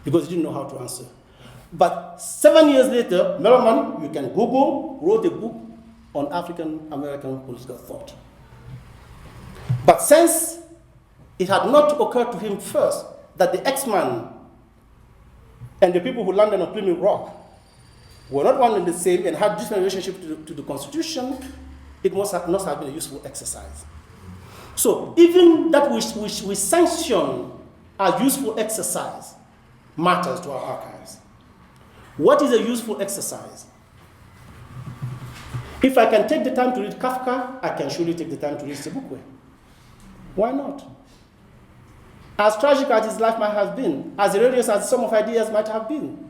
Speaker 1: because he didn't know how to answer. But 7 years later, Merriman, you can Google, wrote a book on African American political thought. But since it had not occurred to him first that the X-Man and the people who landed on Plymouth Rock were not one and the same and had different relationship to the Constitution, it must have been a useful exercise. So even that which we sanction as useful exercise matters to our archives. What is a useful exercise? If I can take the time to read Kafka, I can surely take the time to read Sebukwe. Why not? As tragic as his life might have been, as erroneous as some of ideas might have been,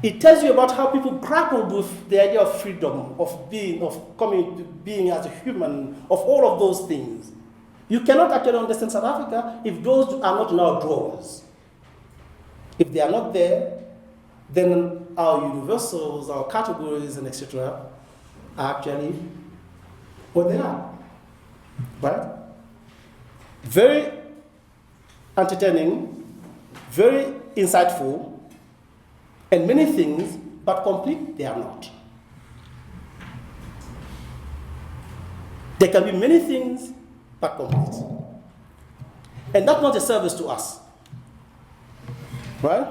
Speaker 1: it tells you about how people grappled with the idea of freedom, of coming to being as a human, of all of those things. You cannot actually understand South Africa if those are not in our drawers. If they are not there, then our universals, our categories, and etc. are actually what they are. Right? Very entertaining, very insightful, and many things, but complete they are not. There can be many things, but complete. And that's not a service to us. Right?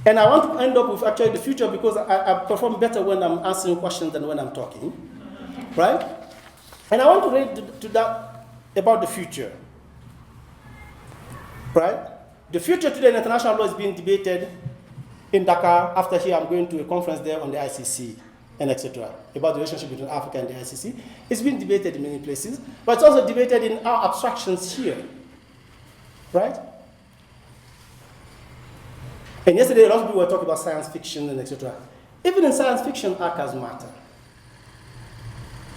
Speaker 1: And I want to end up with actually the future because I perform better when I'm answering questions than when I'm talking. Right? And I want to read to that about the future. Right? The future today in international law is being debated in Dakar. After here, I'm going to a conference there on the ICC and etc. about the relationship between Africa and the ICC. It's been debated in many places, but it's also debated in our abstractions here. Right? And yesterday, a lot of people were talking about science fiction and etc. Even in science fiction, archives matter.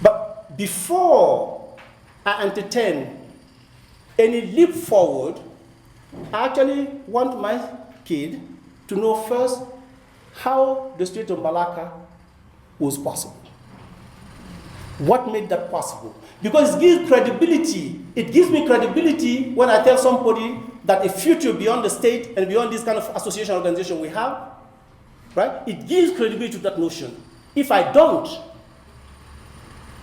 Speaker 1: But before I entertain any leap forward, I actually want my kid to know first how the Strait of Malacca was possible. What made that possible? Because it gives credibility. It gives me credibility when I tell somebody that a future beyond the state and beyond this kind of association organization we have, right? It gives credibility to that notion. If I don't,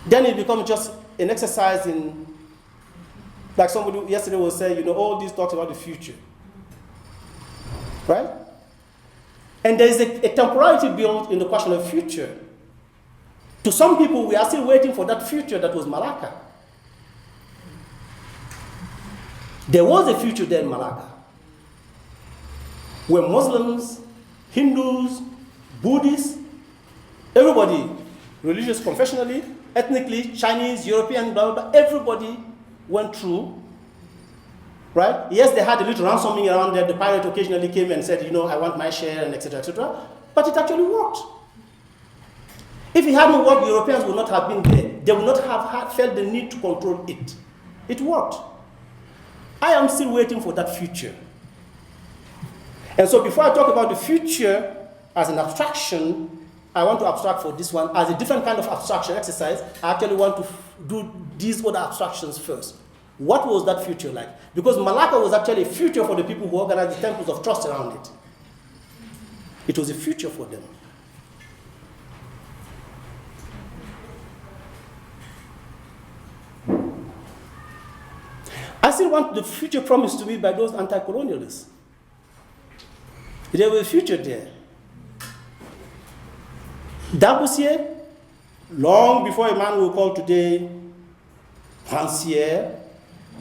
Speaker 1: then it becomes just an exercise in, like somebody yesterday was saying, all these talks about the future, right? And there is a temporality built in the question of future. To some people, we are still waiting for that future that was Malacca. There was a future there in Malacca, where Muslims, Hindus, Buddhists, everybody, religious, confessionally, ethnically, Chinese, European, blah, blah, blah, everybody went through, right? Yes, they had a little ransoming around there. The pirate occasionally came and said, I want my share, and etc., etc. But it actually worked. If it hadn't worked, Europeans would not have been there. They would not have felt the need to control it. It worked. I am still waiting for that future. And so before I talk about the future as an abstraction, I want to abstract for this one as a different kind of abstraction exercise. I actually want to do these other abstractions first. What was that future like? Because Malacca was actually a future for the people who organized the temples of trust around it. It was a future for them. I still want the future promised to me by those anti-colonialists. There was a future there. Dabusier, long before a man we call today Rancière,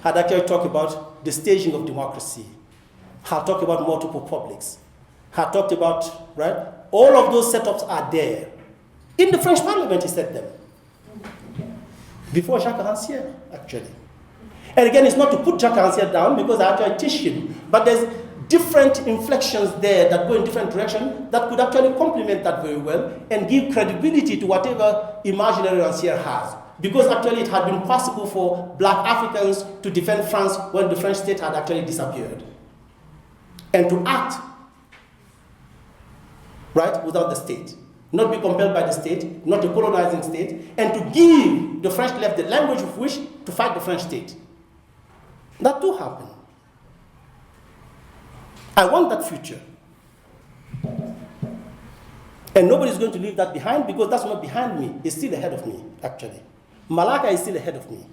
Speaker 1: had actually talked about the staging of democracy, had talked about multiple publics, had talked about, right? All of those setups are there. In the French Parliament, he said them. Before Jacques Rancière, actually. And again, it's not to put Jacques Rancière down because I actually teach him, but there's different inflections there that go in different directions that could actually complement that very well and give credibility to whatever imaginary Rancière has. Because actually it had been possible for black Africans to defend France when the French state had actually disappeared. And to act, right, without the state. Not be compelled by the state, not a colonizing state, and to give the French left the language of which to fight the French state. That too happened. I want that future. And nobody's going to leave that behind because that's not behind me. It's still ahead of me, actually. Malacca is still ahead of me.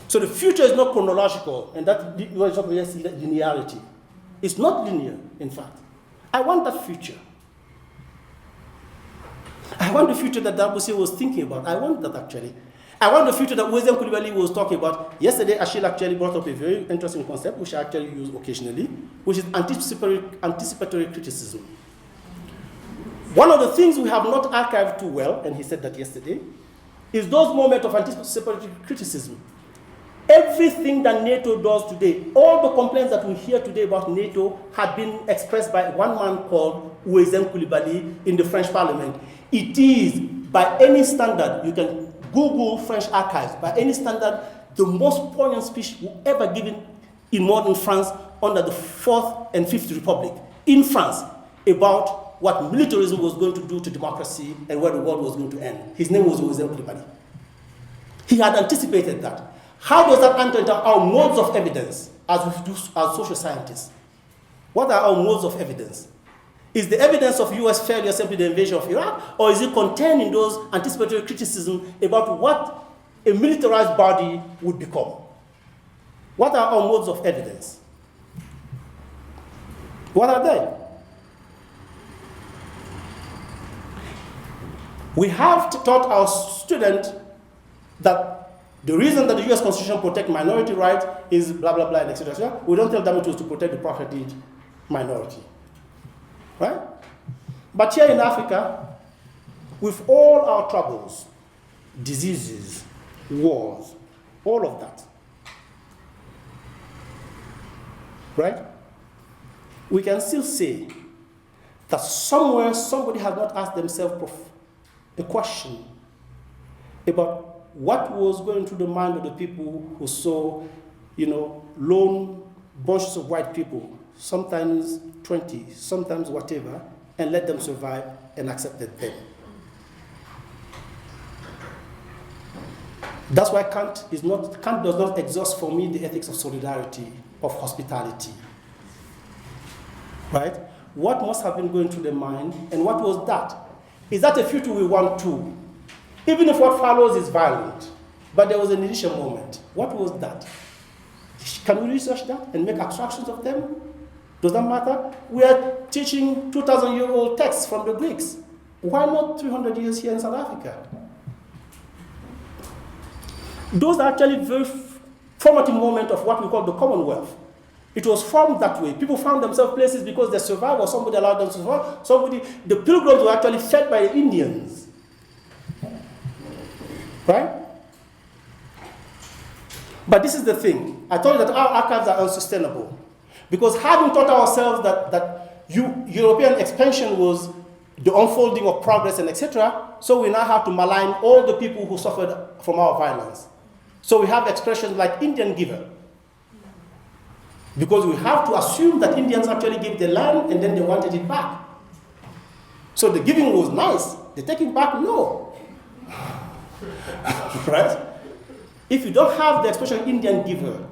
Speaker 1: So the future is not chronological, and that was linearity. It's not linear, in fact. I want that future. I want the future that Dabusier was thinking about. I want that, actually. I want the future that Wisdom Koulibaly was talking about. Yesterday, Achille actually brought up a very interesting concept, which I actually use occasionally, which is anticipatory criticism. One of the things we have not archived too well, and he said that yesterday, is those moments of anticipatory criticism. Everything that NATO does today, all the complaints that we hear today about NATO had been expressed by one man called Wisdom Koulibaly in the French Parliament. It is, by any standard, you can Google French archives, by any standard, the most poignant speech ever given in modern France under the Fourth and Fifth Republic in France about what militarism was going to do to democracy and where the world was going to end. His name was José Coulibaly. He had anticipated that. How does that enter into our modes of evidence as we do as social scientists? What are our modes of evidence? Is the evidence of US failure simply the invasion of Iraq, or is it contained in those anticipatory criticism about what a militarized body would become? What are our modes of evidence? What are they? We have taught our students that the reason that the US Constitution protects minority rights is blah, blah, blah, etc. We don't tell them it was to protect the propertied minority. Right? But here in Africa, with all our troubles, diseases, wars, all of that, right? We can still say that somewhere somebody has not asked themselves a question about what was going through the mind of the people who saw, lone bunches of white people, sometimes 20, sometimes whatever, and let them survive and accepted them. That's why Kant does not exhaust for me the ethics of solidarity, of hospitality. Right? What must have been going through the mind, and what was that? Is that a future we want to? Even if what follows is violent, but there was an initial moment. What was that? Can we research that and make abstractions of them? Does that matter? We are teaching 2,000-year-old texts from the Greeks. Why not 300 years here in South Africa? Those are actually very formative moments of what we call the Commonwealth. It was formed that way. People found themselves places because they survived or somebody allowed them to survive. The pilgrims were actually fed by the Indians. Right? But this is the thing. I told you that our archives are unsustainable. Because having taught ourselves that European expansion was the unfolding of progress and etc., so we now have to malign all the people who suffered from our violence. So we have expressions like Indian giver. Because we have to assume that Indians actually gave the land and then they wanted it back. So the giving was nice. The taking back, no. Right? If you don't have the expression Indian giver,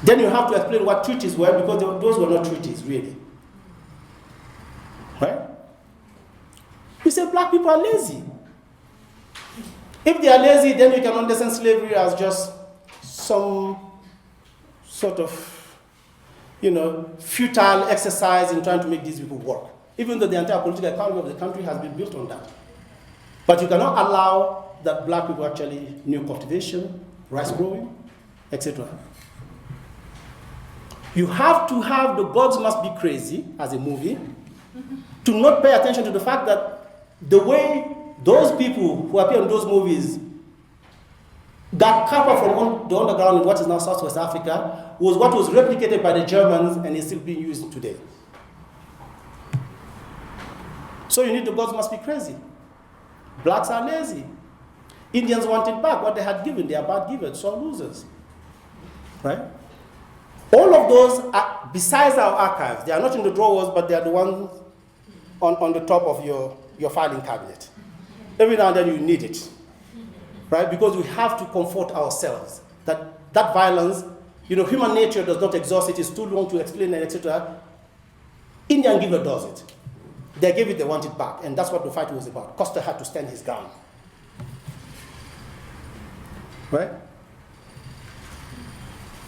Speaker 1: then you have to explain what treaties were, because those were not treaties, really. Right? You say black people are lazy. If they are lazy, then you can understand slavery as just some sort of, futile exercise in trying to make these people work. Even though the entire political economy of the country has been built on that. But you cannot allow that black people actually knew cultivation, rice growing, etc. You have to have The Gods Must Be Crazy as a movie to not pay attention to the fact that the way those people who appear in those movies got copper from the underground in what is now Southwest Africa was what was replicated by the Germans and is still being used today. So you need The Gods Must Be Crazy. Blacks are lazy. Indians wanted back what they had given. They are bad givers, so losers. Right? All of those are, besides our archives, they are not in the drawers, but they are the ones on the top of your filing cabinet. Every now and then you need it. Right? Because we have to comfort ourselves that violence, human nature does not exhaust it. It's too long to explain, etc. Indian giver does it. They gave it, they want it back. And that's what the fight was about. Custer had to stand his ground. Right?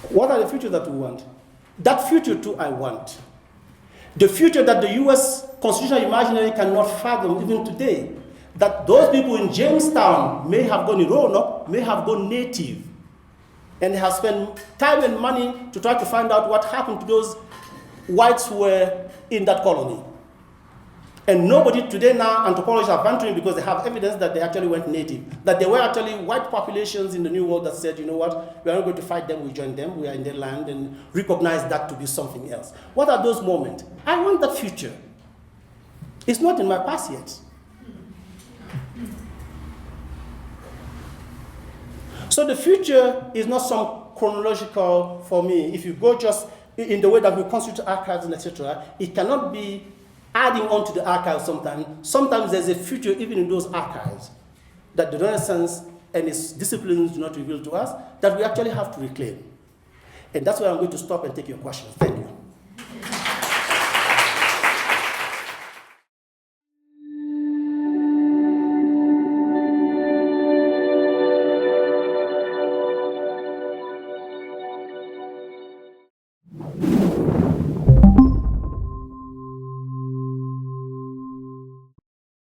Speaker 1: What are the future that we want? That future too I want. The future that the US constitutional imaginary cannot fathom even today. That those people in Jamestown may have gone Irono, may have gone native, and they have spent time and money to try to find out what happened to those whites who were in that colony. And nobody today now, anthropologists are bantering because they have evidence that they actually went native. That there were actually white populations in the New World that said, you know what, we are not going to fight them, we join them, we are in their land, and recognize that to be something else. What are those moments? I want that future. It's not in my past yet. So the future is not some chronological for me. If you go just in the way that we constitute archives and etc., it cannot be adding on to the archives sometimes. Sometimes there's a future even in those archives that the Renaissance and its disciplines do not reveal to us that we actually have to reclaim. And that's where I'm going to stop and take your questions. Thank you.